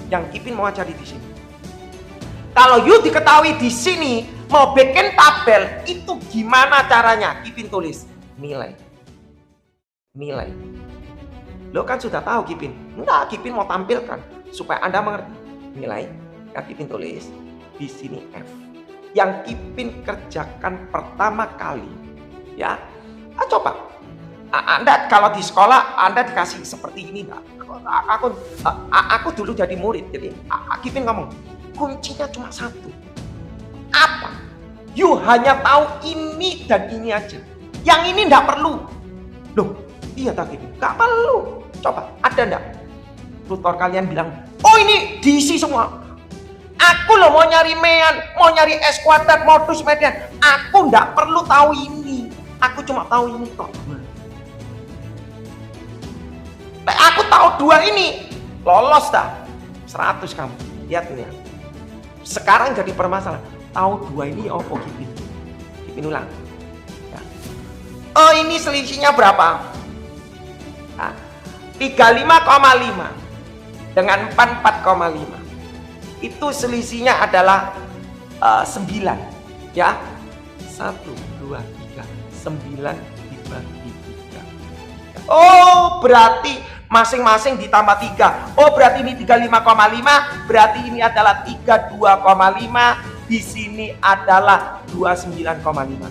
yang Kipin mau cari di sini. Kalau you diketahui di sini mau bikin tabel, itu gimana caranya? Kipin tulis nilai. Nilai. Lo kan sudah tahu Kipin. Enggak, Kipin mau tampilkan supaya Anda mengerti. Nilai yang Kipin tulis di sini F. Yang Kipin kerjakan pertama kali, ya. Coba. Anda kalau di sekolah Anda dikasih seperti ini enggak? Aku dulu jadi murid, jadi Kipin ngomong, kuncinya cuma satu. Apa? You hanya tahu ini dan ini aja. Yang ini enggak perlu. Loh, iya tak Kipin? Enggak perlu. Coba, ada enggak? Tutor kalian bilang, oh ini diisi semua. Aku loh mau nyari mean, mau nyari S kuadrat, modus median. Aku enggak perlu tahu ini. Aku cuma tahu ini kok. Aku tahu dua ini, lolos dah 100 kamu. Lihat ini ya. Sekarang jadi permasalahan. Tahu dua ini apa Kipin? Kipin ulang. Ya. Oh ini selisihnya berapa? Nah, 35,5 dengan 44,5. Itu selisihnya adalah 9. Ya. 1, 2, 3. 9 dibagi 3. Oh berarti masing-masing ditambah 3. Oh berarti ini 35,5. Berarti ini adalah 32,5. Di sini adalah 29,5.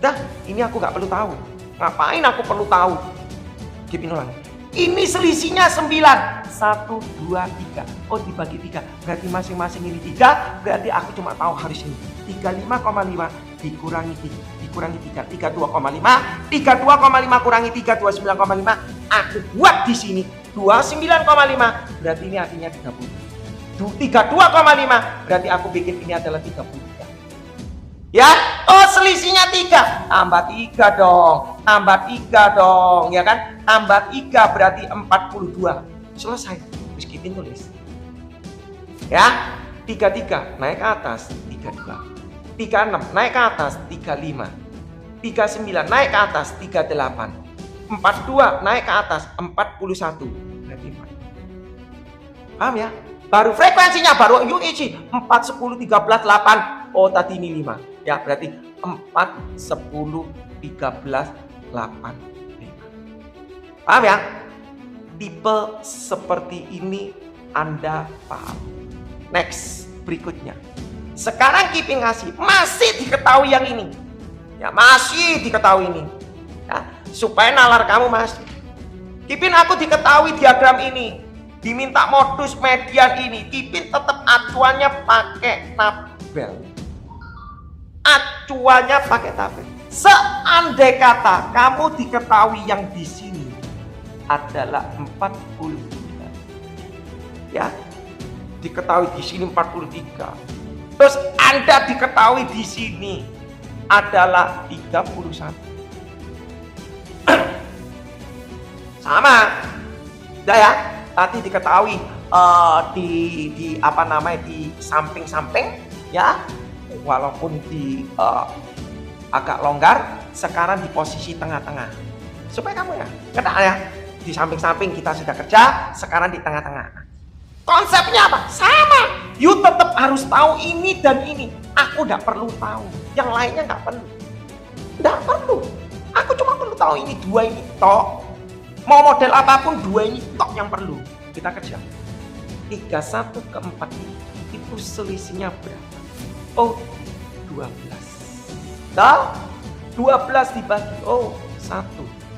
Dah, ini aku nggak perlu tahu. Ngapain aku perlu tahu? Kipin ulang. Ini selisihnya 9. 1, 2, 3. Oh dibagi 3. Berarti masing-masing ini 3. Berarti aku cuma tahu harus ini. 35,5 dikurangi 3. 32,5. 32,5 kurangi 3. 29,5. Aku buat di sini 29,5. Berarti ini artinya 30. 32,5 berarti aku bikin ini adalah 33. Ya, oh selisihnya 3. Tambah 3 dong. Tambah 3 dong, ya kan? Tambah 3 berarti 42. Selesai. Terus Kipin tulis. Ya, 33 naik ke atas 32. 36 naik ke atas 35. 39 naik ke atas 38. 42 naik ke atas 41. Berarti 4. Paham ya? Baru frekuensinya baru yuk isi 4, 10, 13, 8. Oh tadi ini 5. Ya berarti 4, 10, 13, 8, 5. Paham ya? Tipe seperti ini Anda paham. Next, berikutnya. Sekarang Kipin ngasih, masih diketahui yang ini. Ya masih diketahui ini. Ya, supaya nalar kamu masih. Kipin aku diketahui diagram ini. Diminta modus median ini. Kipin tetap acuannya pakai tabel. Acuannya pakai tabel. Seandai kata kamu diketahui yang di sini adalah 43. Ya. Diketahui di sini 43. Terus Anda diketahui di sini adalah 31. Sama. Udah ya? Tadi diketahui di apa namanya di samping-samping ya. Walaupun di agak longgar, sekarang di posisi tengah-tengah. Supaya kamu ya, kenal ya. Di samping-samping kita sudah kerja, sekarang di tengah-tengah. Konsepnya apa? Sama. You tetap harus tahu ini dan ini. Aku nggak perlu tahu. Yang lainnya nggak perlu. Nggak perlu. Aku cuma perlu tahu ini dua ini tok. Mau model apapun dua ini tok yang perlu. Kita kerja. 31 ke 4 itu selisihnya berapa? Oh, 12. Dah? 12 dibagi. Oh, 1,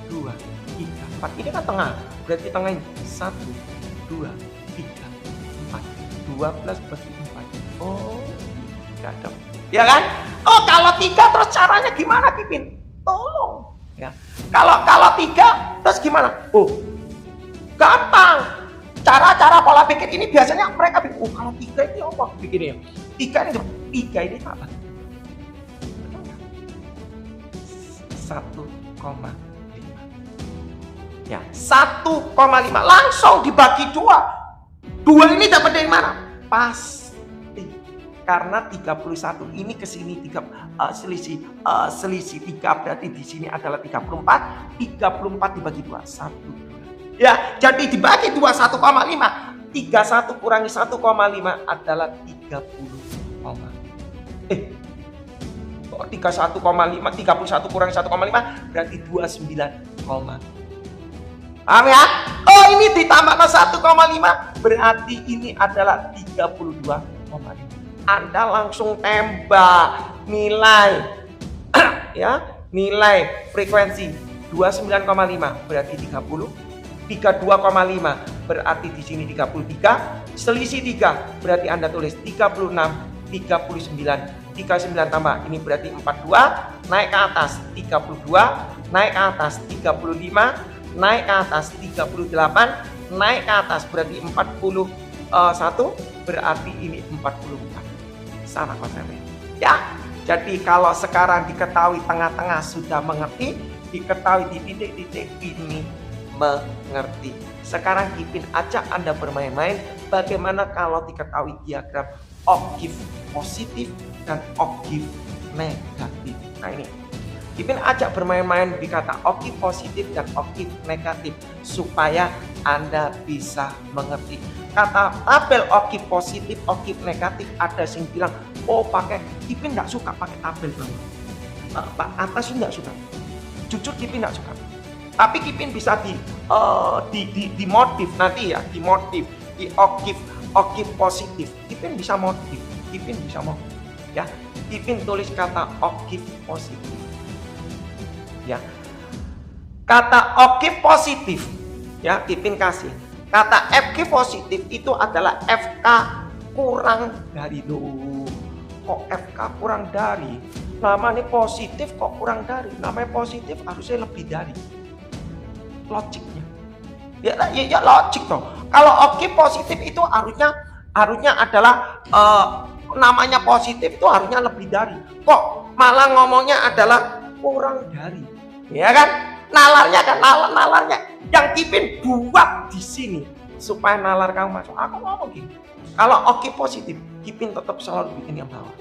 2, 3, 4. Ini kan tengah. Berarti tengah ini 1, 2, 3, 4. 12 bagi 4. Oh, tidak ada. Ya kan? Oh, kalau 3 terus caranya gimana, Kipin? Tolong. Ya. Kalau 3 terus gimana? Oh, gampang. Cara-cara pola pikir ini biasanya mereka bikin, oh kalau 3 ini apa bikinnya? 3 ini apa? 1,5. Ya, 1,5 langsung dibagi 2. 2 ini dapat dari mana? Pasti. Karena 31 ini ke sini selisih 3 berarti di sini adalah 34. 34 dibagi 2, 1, 2. Ya, jadi dibagi 2 1,5. 31 kurangi 1,5 adalah 30, kok 31 kurangi 1,5 berarti 29, paham ya? Oh, ini ditambah ke 1,5 berarti ini adalah 32,5. Anda langsung tembak nilai ya, nilai frekuensi 29,5 berarti 30, 32,5 berarti di sini 33, selisih 3 berarti Anda tulis 36, 39, 39 tambah ini berarti 42, naik ke atas 32, naik ke atas 35, naik ke atas 38, naik ke atas berarti 41, berarti ini 44. Sana konsepnya ya. Jadi kalau sekarang diketahui tengah-tengah sudah mengerti, diketahui di titik-titik ini mengerti. Sekarang Kipin ajak Anda bermain-main bagaimana kalau diketahui diagram oktave positif dan oktave negatif. Nah ini Kipin ajak bermain-main di kata oktave positif dan oktave negatif supaya Anda bisa mengerti. Kata tabel oktave positif, oktave negatif ada yang bilang, oh pakai, Kipin nggak suka pakai tabel bawah. Pak atas nggak suka. Jujur Kipin nggak suka. Tapi Kipin bisa di motif nanti ya, di motif, di oktave positif. Kipin bisa motif, ya. Kipin tulis kata oktave positif. Ya. Kata oktave positif, ya, Kipin kasih. Kata FK positif itu adalah FK kurang dari loh. Kok FK kurang dari? Namanya positif kok kurang dari? Namanya positif harusnya lebih dari. Logiknya. Ya logik dong. Kalau oktave positif itu harusnya adalah namanya positif itu harusnya lebih dari. Kok malah ngomongnya adalah kurang dari. Ya kan? Nalarnya yang Kipin buat di sini supaya nalar kamu masuk. Aku ngomong gini. Kalau oktave positif, Kipin tetap selalu bikin yang bawah.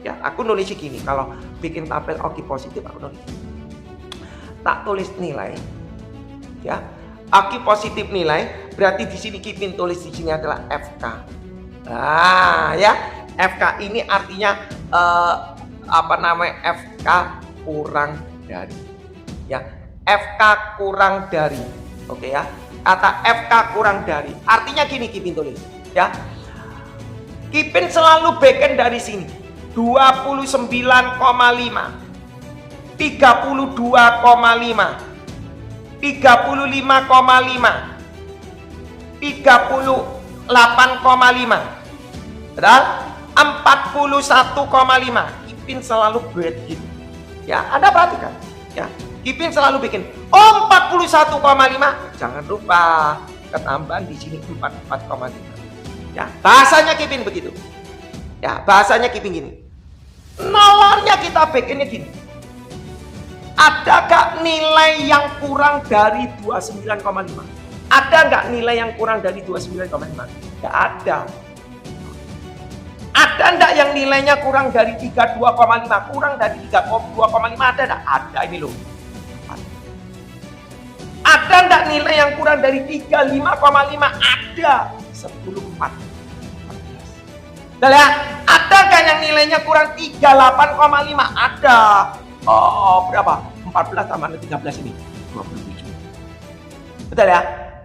Ya, aku nulis gini. Kalau bikin tabel oktave positif, aku nulis gini. Tak tulis nilai. Ya, oktave positif nilai berarti di sini Kipin tulis di sini adalah FK. Nah, ya, FK ini artinya FK kurang dari. Ya, FK kurang dari. Oke ya. Kata FK kurang dari. Artinya gini Kipin tulis, ya. Kipin selalu bikin dari sini 29,5, 32,5, 35,5, 38,5, betul? 41,5. Kipin selalu buat gitu. Ya, Anda perhatikan. Ya, Kipin selalu bikin 41,5. Jangan lupa ketambahan di sini 44,5. Ya, bahasanya Kipin begitu. Ya, bahasanya Kipin gini. Nalarnya kita bikinnya gini. Ada gak nilai yang kurang dari 29,5? Ada nggak nilai yang kurang dari 29,5? Nggak ada. Ada nggak yang nilainya kurang dari 32,5? Kurang dari 32,5 ada nggak? Ada ini loh. Ada nggak nilai yang kurang dari 35,5? Ada. 10,4. Ya, ada nggak yang nilainya kurang 38,5? Ada. Oh, berapa? 14 tambah 13 ini. 27. Betul ya?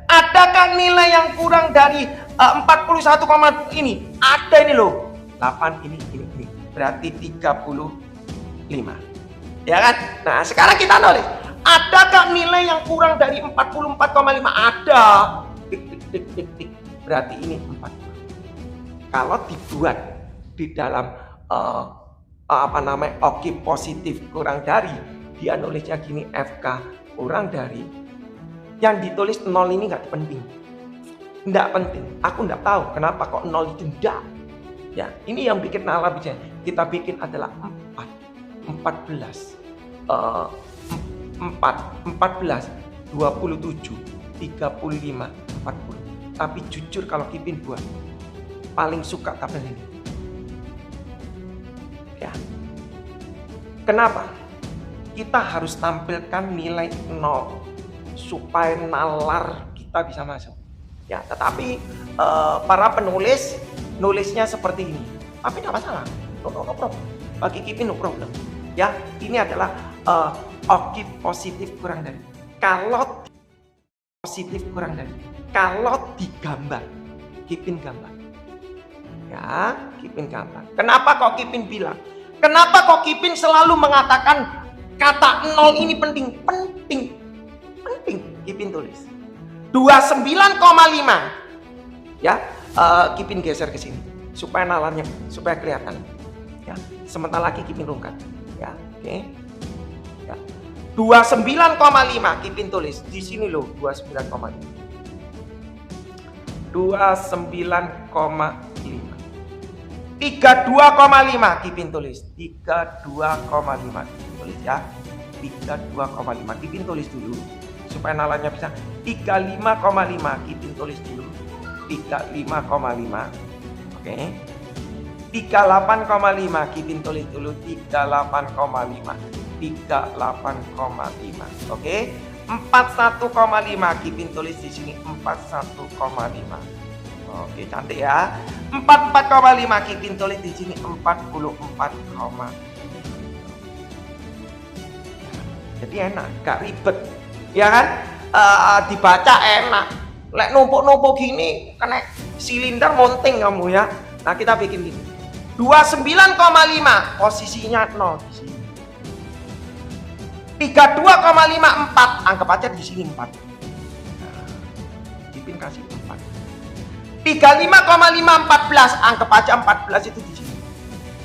Adakah nilai yang kurang dari 41, ini? Ada ini loh. 8 ini. Berarti 35. Ya kan? Nah, sekarang kita nulis. Adakah nilai yang kurang dari 44,5? Ada. Tik. Berarti ini 4. Kalau dibuat di dalam oktave positif kurang dari, dia nulisnya gini, FK kurang dari. Yang ditulis 0 ini nggak penting. Nggak penting. Aku nggak tahu kenapa kok 0 itu enggak. Ya, ini yang bikin nalar bisa. Kita bikin adalah 14, 27, 35, 40. Tapi jujur kalau Kipin buat, paling suka tabel ini. Ya. Kenapa? Kita harus tampilkan nilai 0 supaya nalar kita bisa masuk. Ya, tetapi para penulis nulisnya seperti ini. Tapi tidak masalah, no problem. Bagi Kipin no problem. Ya, ini adalah objek positif kurang dari. Kalau positif kurang dari. Kalau digambar, Kipin gambar. Ya, Kipin gambar. Kenapa kok Kipin bilang? Kenapa kok Kipin selalu mengatakan kata nol ini penting? Penting. Kipin tulis 29,5. Ya, Kipin geser ke sini supaya nalarnya supaya kelihatan. Ya, sebentar lagi Kipin rungkat. Ya, oke. Ya. 29,5 Kipin tulis di sini loh, 29,5. 29,5. 32,5 Kipin tulis. 32,5 Kipin tulis ya. 32,5 Kipin tulis dulu supaya nalarnya bisa. 35,5 Kipin tulis dulu. 35,5. Oke. 38,5 Kipin tulis dulu. 38,5. 38,5. Oke. 41,5 Kipin tulis di sini. 41,5. Oke, cantik ya. 44,5 Kipin tulis di sini. 44, jadi enak, gak ribet, ya kan? Dibaca enak. Lek numpuk-numpuk gini, kena silinder monting kamu ya. Nah, kita bikin gini. 29,5 posisinya 0 di sini. 32,54 anggap aja di sini 4. Nah, Kipin kasih 4. 35,514 anggap aja 14 itu di sini.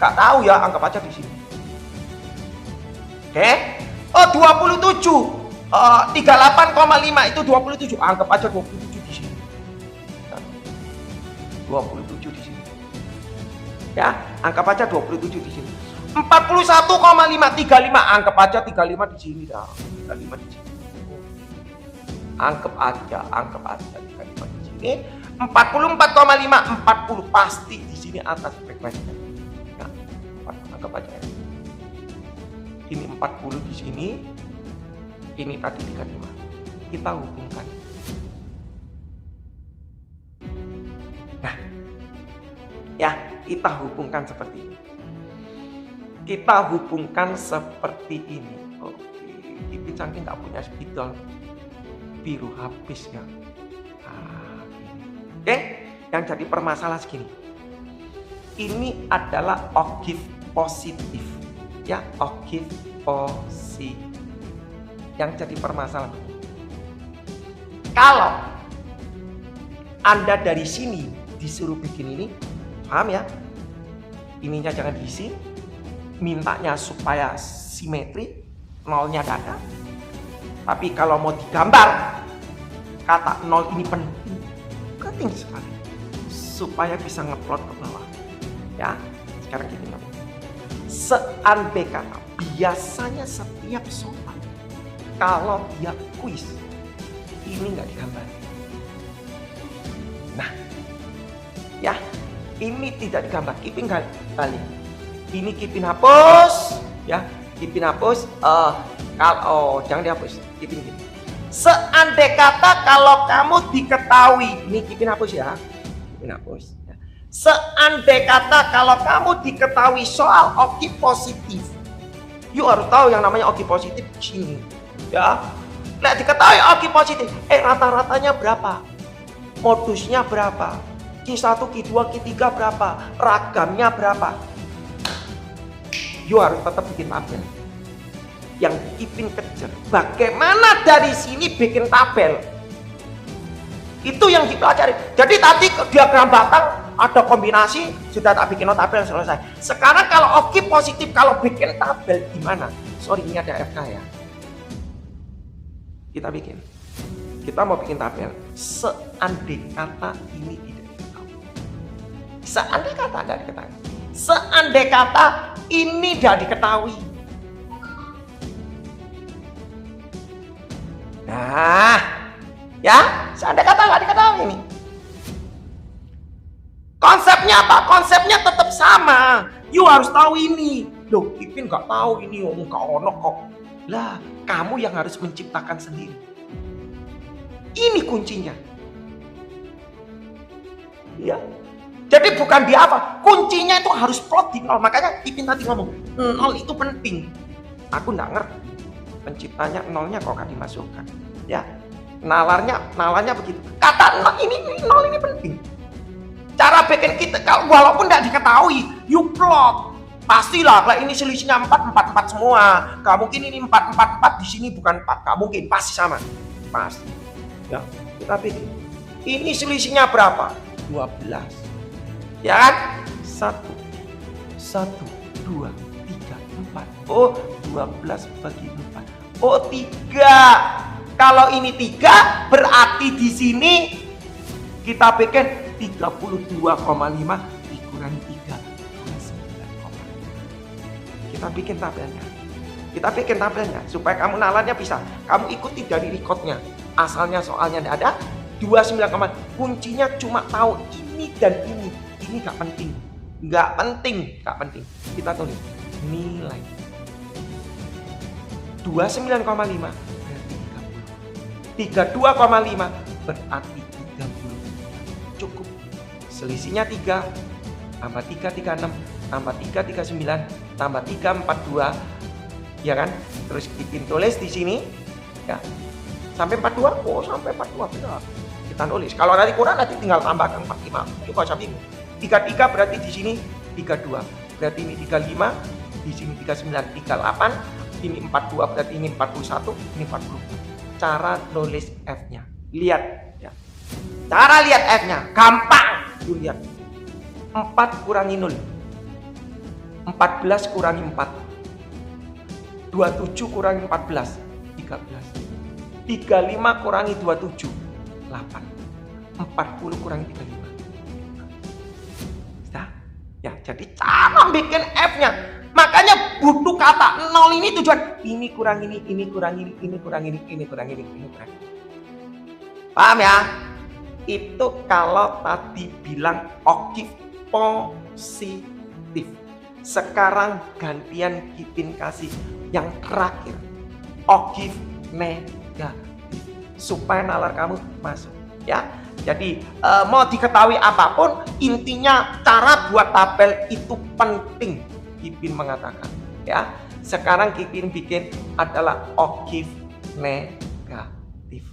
Gak tahu ya, anggap aja di sini. Oke? Oh, 27. 38,5 itu 27. Anggap aja 27 di sini. 27 di sini. Ya, anggap aja 27 di sini. 41,535 anggap aja 35 di sini dah. 35 di sini. Anggap aja 35 di sini. 44,5 40 pasti di sini atas frekuensinya. Nah, anggap aja. Ini 40 di sini. Ini tadi 35. Kita hubungkan. Nah, ya, kita hubungkan seperti ini. Kita hubungkan seperti ini. Oke, Kipin saking nggak punya spidol biru habis ya. Oke, yang jadi permasalahan segini. Ini adalah objek positif, ya, objek positif. Yang jadi permasalahan. Kalau Anda dari sini disuruh bikin ini, paham ya? Ininya jangan diisi, mintanya supaya simetri, nolnya ada. Tapi kalau mau digambar, kata nol ini penting sekali supaya bisa ngeplot ke bawah. Ya, sekarang kita lihat. Seandai kata biasanya setiap soal kalau dia kuis ini nggak digambar. Nah, ya, ini tidak digambar. Kipin balik. Ini Kipin hapus, ya. Kipin hapus. Kalau jangan dihapus. Kipin gini. Seandai kata kalau kamu diketahui, ini Kipin hapus ya. Kipin hapus. Ya. Seandai kata kalau kamu diketahui soal objek positif, you harus tahu yang namanya objek positif di sini. Ya, lihat diketahui objek positif. Rata-ratanya berapa? Modusnya berapa? Q1, Q2, Q3 berapa? Ragamnya berapa? You harus tetap bikin tabel. Yang Kipin kejar, bagaimana dari sini bikin tabel? Itu yang dipelajari. Jadi tadi diagram batang ada kombinasi, sudah tak bikin tabel selesai. Sekarang kalau objek positif, kalau bikin tabel gimana? Sorry, ini ada FK ya. Kita bikin. Kita mau bikin tabel. Seandai kata ini tidak diketahui. Seandai kata tidak diketahui. Seandai kata ini tidak diketahui. Nah, ya, seandai kata nggak diketahui ini. Konsepnya apa? Konsepnya tetap sama. You harus tahu ini. Loh, Kipin nggak tahu ini, nggak ono kok. Lah, kamu yang harus menciptakan sendiri. Ini kuncinya. Ya. Jadi bukan di apa, kuncinya itu harus plot di nol. Makanya Ipin tadi ngomong, nol itu penting. Aku nggak ngerti, penciptanya nolnya kok gak dimasukkan. Ya, nalarnya begitu. Kata nol ini penting. Cara bikin kita, walaupun nggak diketahui, you plot. Pastilah, kalau ini selisihnya 4 semua. Gak mungkin ini 4 di sini bukan 4. Gak mungkin, pasti sama. Pasti. Ya, kita bikin. Ini selisihnya berapa? 12. Ya kan? 1, 2, 3, 4. Oh, 12 bagi 4. Oh, 3. Kalau ini 3, berarti di sini kita bikin 32,5 dikurangi 3, 29,5. Kita bikin tabelnya supaya kamu nalarnya bisa. Kamu ikuti dari recordnya. Asalnya soalnya tidak ada. 29, kuncinya cuma tahu ini dan ini. Ini gak penting. Kita tulis nilai 29,5 berarti 30. 32,5 berarti 30. Cukup. Selisihnya 3 tambah 3, 36 tambah 3, 39 tambah 3, 42. Ya kan? Terus Ipin tulis di sini ya. Sampai 42. Oh, sampai 42 benar. Kita tulis. Kalau nanti kurang nanti tinggal tambahkan 45. Coba sampai 33 berarti di sini 32. Berarti ini 35, di sini 39, 38, ini 42 berarti ini 41, ini 40. Cara nulis F-nya. Lihat ya. Cara lihat F-nya gampang. Lu lihat. 4 kurangi 0. 14 kurangi 4. 27 kurangi 14, 13. 35 kurangi 27, 8. 40 kurangi 35. Sudah? Ya, jadi cara bikin F-nya. Makanya butuh kata 0 ini tujuan. Ini kurang ini kurang ini, ini kurang ini, ini kurang ini, ini kurang ini. Paham ya? Itu kalau tadi bilang okif positif. Sekarang gantian Ipin kasih yang terakhir. Okif negatif. Supaya nalar kamu masuk. Ya. Jadi mau diketahui apapun, intinya cara buat tabel itu penting. Ipin mengatakan. Ya. Sekarang Ipin bikin adalah okif negatif.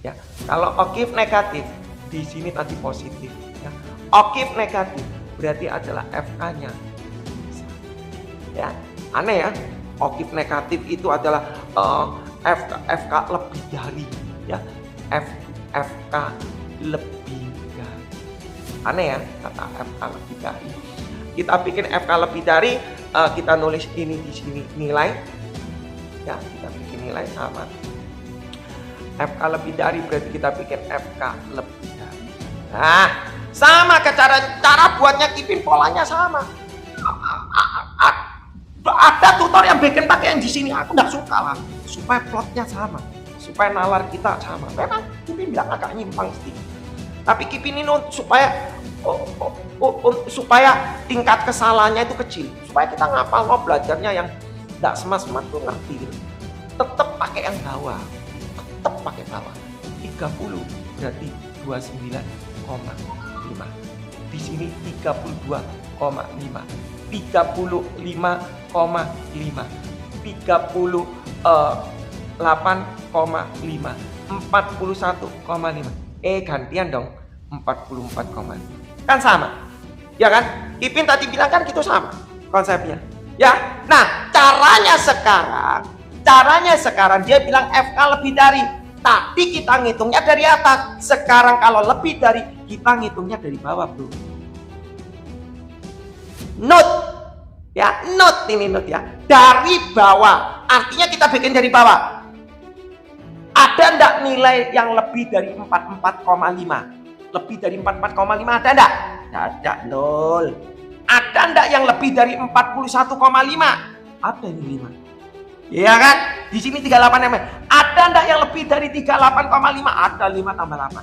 Ya. Kalau okif negatif, di sini tadi positif. Ya. Okif negatif berarti adalah FK-nya. Ya, aneh ya. Okif negatif itu adalah FK lebih dari, ya. FK lebih dari. Aneh ya, kata FK lebih dari. Kita bikin FK lebih dari, kita nulis ini di sini nilai. Ya, kita bikin nilai sama. FK lebih dari berarti kita bikin FK lebih dari. Nah, sama ke cara buatnya Ipin, polanya sama. Ada tutor yang bikin pakai yang di sini, aku nggak suka lah, supaya plotnya sama, supaya nalar kita sama. Memang Ipin bilang agak nyimpang sedikit, tapi Ipin ini supaya tingkat kesalahannya itu kecil, supaya kita ngapal mau belajarnya yang nggak semas-semas tuh ngerti gitu. Tetap pakai yang bawah, 30 berarti 29,5. Di sini 32,5. 35,5, 38,5, 41,5. Gantian dong, 44,5. Kan sama, ya kan? Ipin tadi bilang kan gitu sama konsepnya. Ya, nah caranya sekarang dia bilang FK lebih dari. Tadi kita ngitungnya dari atas. Sekarang kalau lebih dari, kita ngitungnya dari bawah, bro. Note ya, note ya, dari bawah, artinya kita bikin dari bawah. Ada enggak nilai yang lebih dari 44,5? Lebih dari 44,5 ada enggak? Ada, 0. Ada enggak yang lebih dari 41,5? Ada ini 5. Ya kan? Di sini 38 mm. Ada enggak yang lebih dari 38,5? Ada, 5 tambah 8,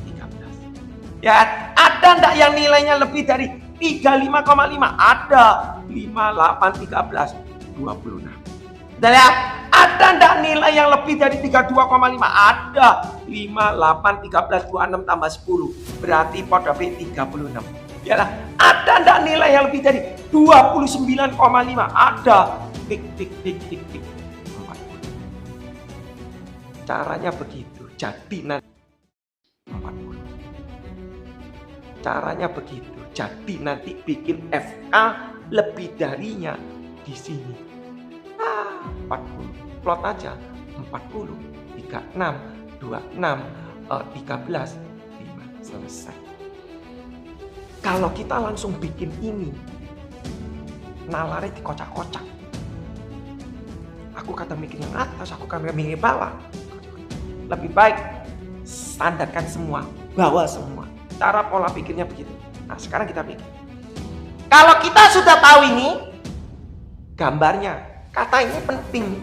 13. Ya, ada enggak yang nilainya lebih dari 35,5? Ada, 5, 8, 13, 26. Dan ya, ada ndak nilai yang lebih dari 32,5? Ada. 5, 8, 13, 26 tambah 10. Berarti pada B 36. Ya, ada ndak nilai yang lebih dari 29,5? Ada. Tik, tik, tik, tik, tik. 40. Caranya begitu. Jadi nanti 40. Caranya begitu. Jadi nanti bikin FK lebih darinya di sini. 40. Plot aja. 40, 36, 26, 13, 5. Selesai. Kalau kita langsung bikin ini, nalarnya dikocak-kocak. Aku kata mikir yang atas, aku kata mikir bawah. Lebih baik standarkan semua, bawa semua. Cara pola pikirnya begitu. Nah, sekarang kita bikin. Kalau kita sudah tahu ini, gambarnya, kata ini penting.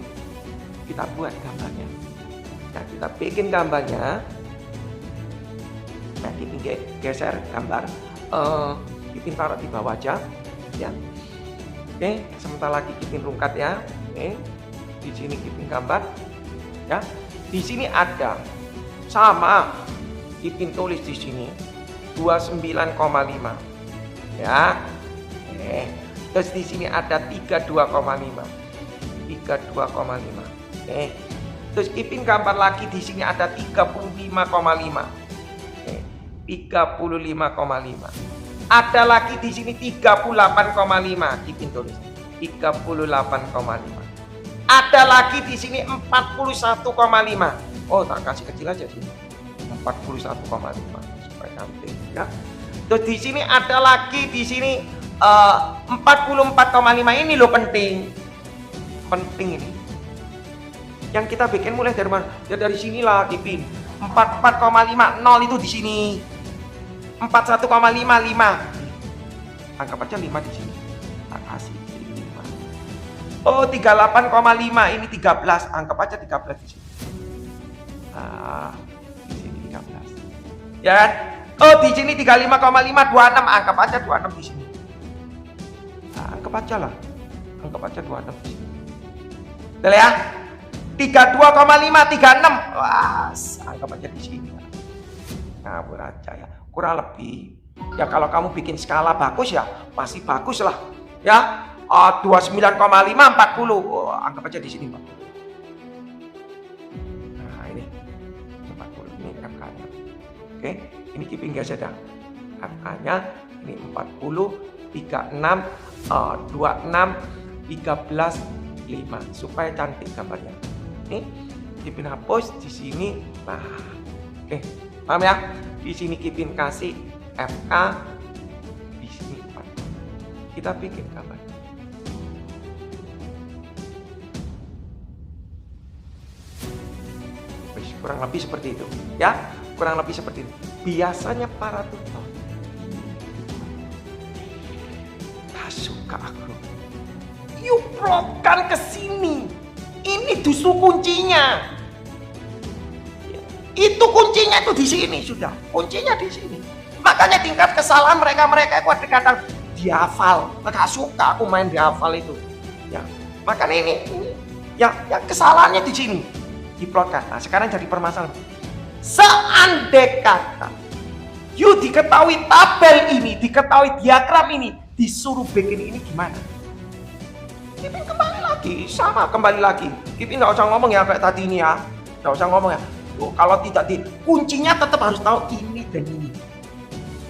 Kita buat gambarnya. Nah, kita bikin gambarnya. Nah, kita geser gambar. Kita taruh di bawah aja. Ya. Oke, sebentar lagi kita rungkat ya. Oke. Di sini kita gambar. Ya. Di sini ada sama. Kita tulis di sini 29,5. Ya. Terus di sini ada 32,5. 32,5. Terus Ipin gambar lagi di sini ada 35,5. 35,5. Ada lagi di sini 38,5. Ipin tulis 38,5. Ada lagi di sini 41,5. Oh, tak kasih kecil aja sini. 41,5 supaya cantik ya. Terus di sini ada lagi di sini 44,5. Ini loh penting. Penting ini. Yang kita bikin mulai dari mana? Ya dari sinilah Ipin. 44,5 0 itu di sini. 41,5 5. Anggap aja 5 di sini. Tak kasih 5. Oh, 38,5 ini 13. Anggap aja 13 di sini. Di sini 13. Ya kan? Oh, di sini 35,5 26. Anggap aja 26 di sini. Anggap aja lah. Anggap aja 26 di sini. Betul ya? 32,5 36. Wah, anggap aja di sini. Ngawur aja ya. Kurang lebih. Ya kalau kamu bikin skala bagus ya pasti bagus lah. Ya. 29,5 40. Oh, anggap aja di sini 40. Nah, ini 40 ini FK-nya. Oke, ini keeping gas sedang. FK-nya ini 40 36 26 13 5 supaya cantik gambarnya. Ini Kipin hapus di sini. Nah, oke, paham ya? Di sini Kipin kasih FK, di sini 4. Kita bikin gambar. Kurang lebih seperti itu, ya. Kurang lebih seperti itu. Biasanya para tutor tak suka aku. Yuk plotkan ke sini. Ini justru kuncinya. Itu kuncinya itu di sini sudah. Kuncinya di sini. Makanya tingkat kesalahan mereka itu kadang dihafal. Nggak suka aku main dihafal itu. Ya, makanya ini ya kesalahannya di sini diplotkan. Nah, sekarang jadi permasalahan. Seandai kata you diketahui tabel ini, diketahui diagram ini, disuruh bikin ini gimana? Kipin kembali lagi, sama kembali lagi. Kipin nggak usah ngomong ya kayak tadi ini ya, nggak usah ngomong ya. Kalau tidak kuncinya tetap harus tahu ini dan ini.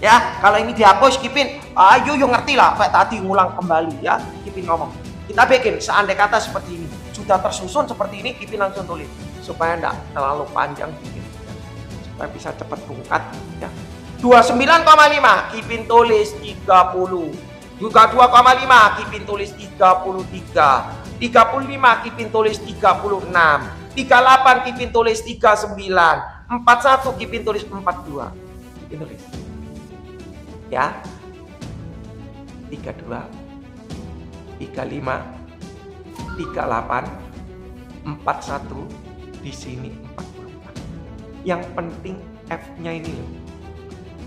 Ya, kalau ini dihapus, Kipin, ayo ngerti lah kayak tadi ngulang kembali ya. Kipin ngomong. Kita bikin seandai kata seperti ini, sudah tersusun seperti ini, Kipin langsung tulis supaya enggak terlalu panjang Kipin, ya. Supaya bisa cepat bungkat ya. 29,5 Kipin tulis 30. Juga 2,5 Kipin tulis 33. 35 Kipin tulis 36. 38 Kipin tulis 39. 41 Kipin tulis 42. Kipin tulis. Ya. 32. 35. 38. 41 di sini 44. Yang penting F-nya ini loh.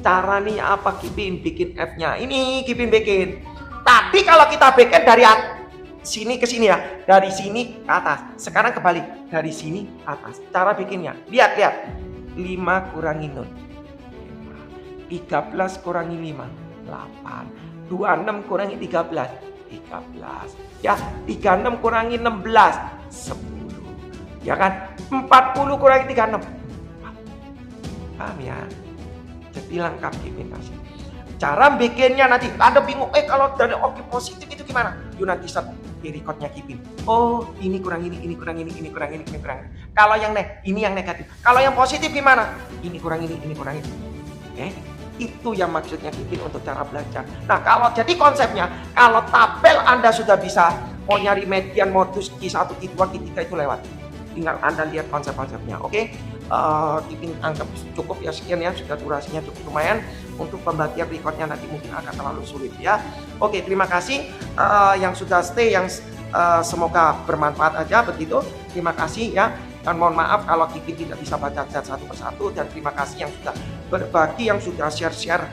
Cara nih apa Kipin bikin F-nya? Ini Kipin bikin. Tadi kalau kita bikin dari sini ke sini ya, dari sini ke atas. Sekarang kebalik, dari sini ke atas. Cara bikinnya, lihat 5 kurangi 0, 13 kurangi 5, 8, 26 kurangi 13, 13 ya, 36 kurangi 16, 10 ya kan, 40 kurangi 36, paham ya? Jadi lengkap Kipin kasih. Cara bikinnya nanti Anda bingung, kalau dari objek positif itu gimana? Yuk nanti di recordnya Kipin. Oh, ini kurang ini kurang ini kurang ini kurang ini. Kalau yang ini yang negatif. Kalau yang positif gimana? Ini kurang ini kurang ini. Itu yang maksudnya Kipin untuk cara belajar. Nah, kalau jadi konsepnya, kalau tabel Anda sudah bisa mau nyari median, modus, Q1, Q2, Q3 itu lewat. Tinggal Anda lihat konsep-konsepnya, oke? Kipin anggap cukup ya, sekian ya, sudah durasinya cukup lumayan. Untuk pembagian recordnya nanti mungkin akan terlalu sulit ya. Oke, terima kasih yang sudah stay, yang semoga bermanfaat aja begitu. Terima kasih ya. Dan mohon maaf kalau Kipin tidak bisa baca chat satu persatu, dan terima kasih yang sudah berbagi, yang sudah share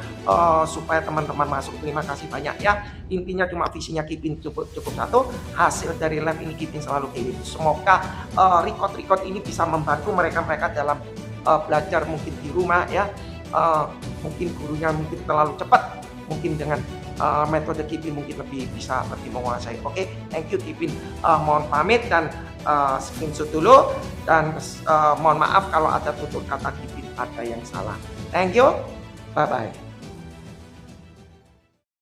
supaya teman-teman masuk. Terima kasih banyak ya. Intinya cuma visinya Kipin cukup satu. Hasil dari live ini Kipin selalu kirim. Semoga record ini bisa membantu mereka dalam belajar mungkin di rumah ya. Mungkin gurunya mungkin terlalu cepat, mungkin dengan metode Kipin mungkin lebih menguasai. Oke, thank you Kipin. Mohon pamit dan screenshot dulu, dan mohon maaf kalau ada tutur kata Kipin ada yang salah. Thank you, bye bye.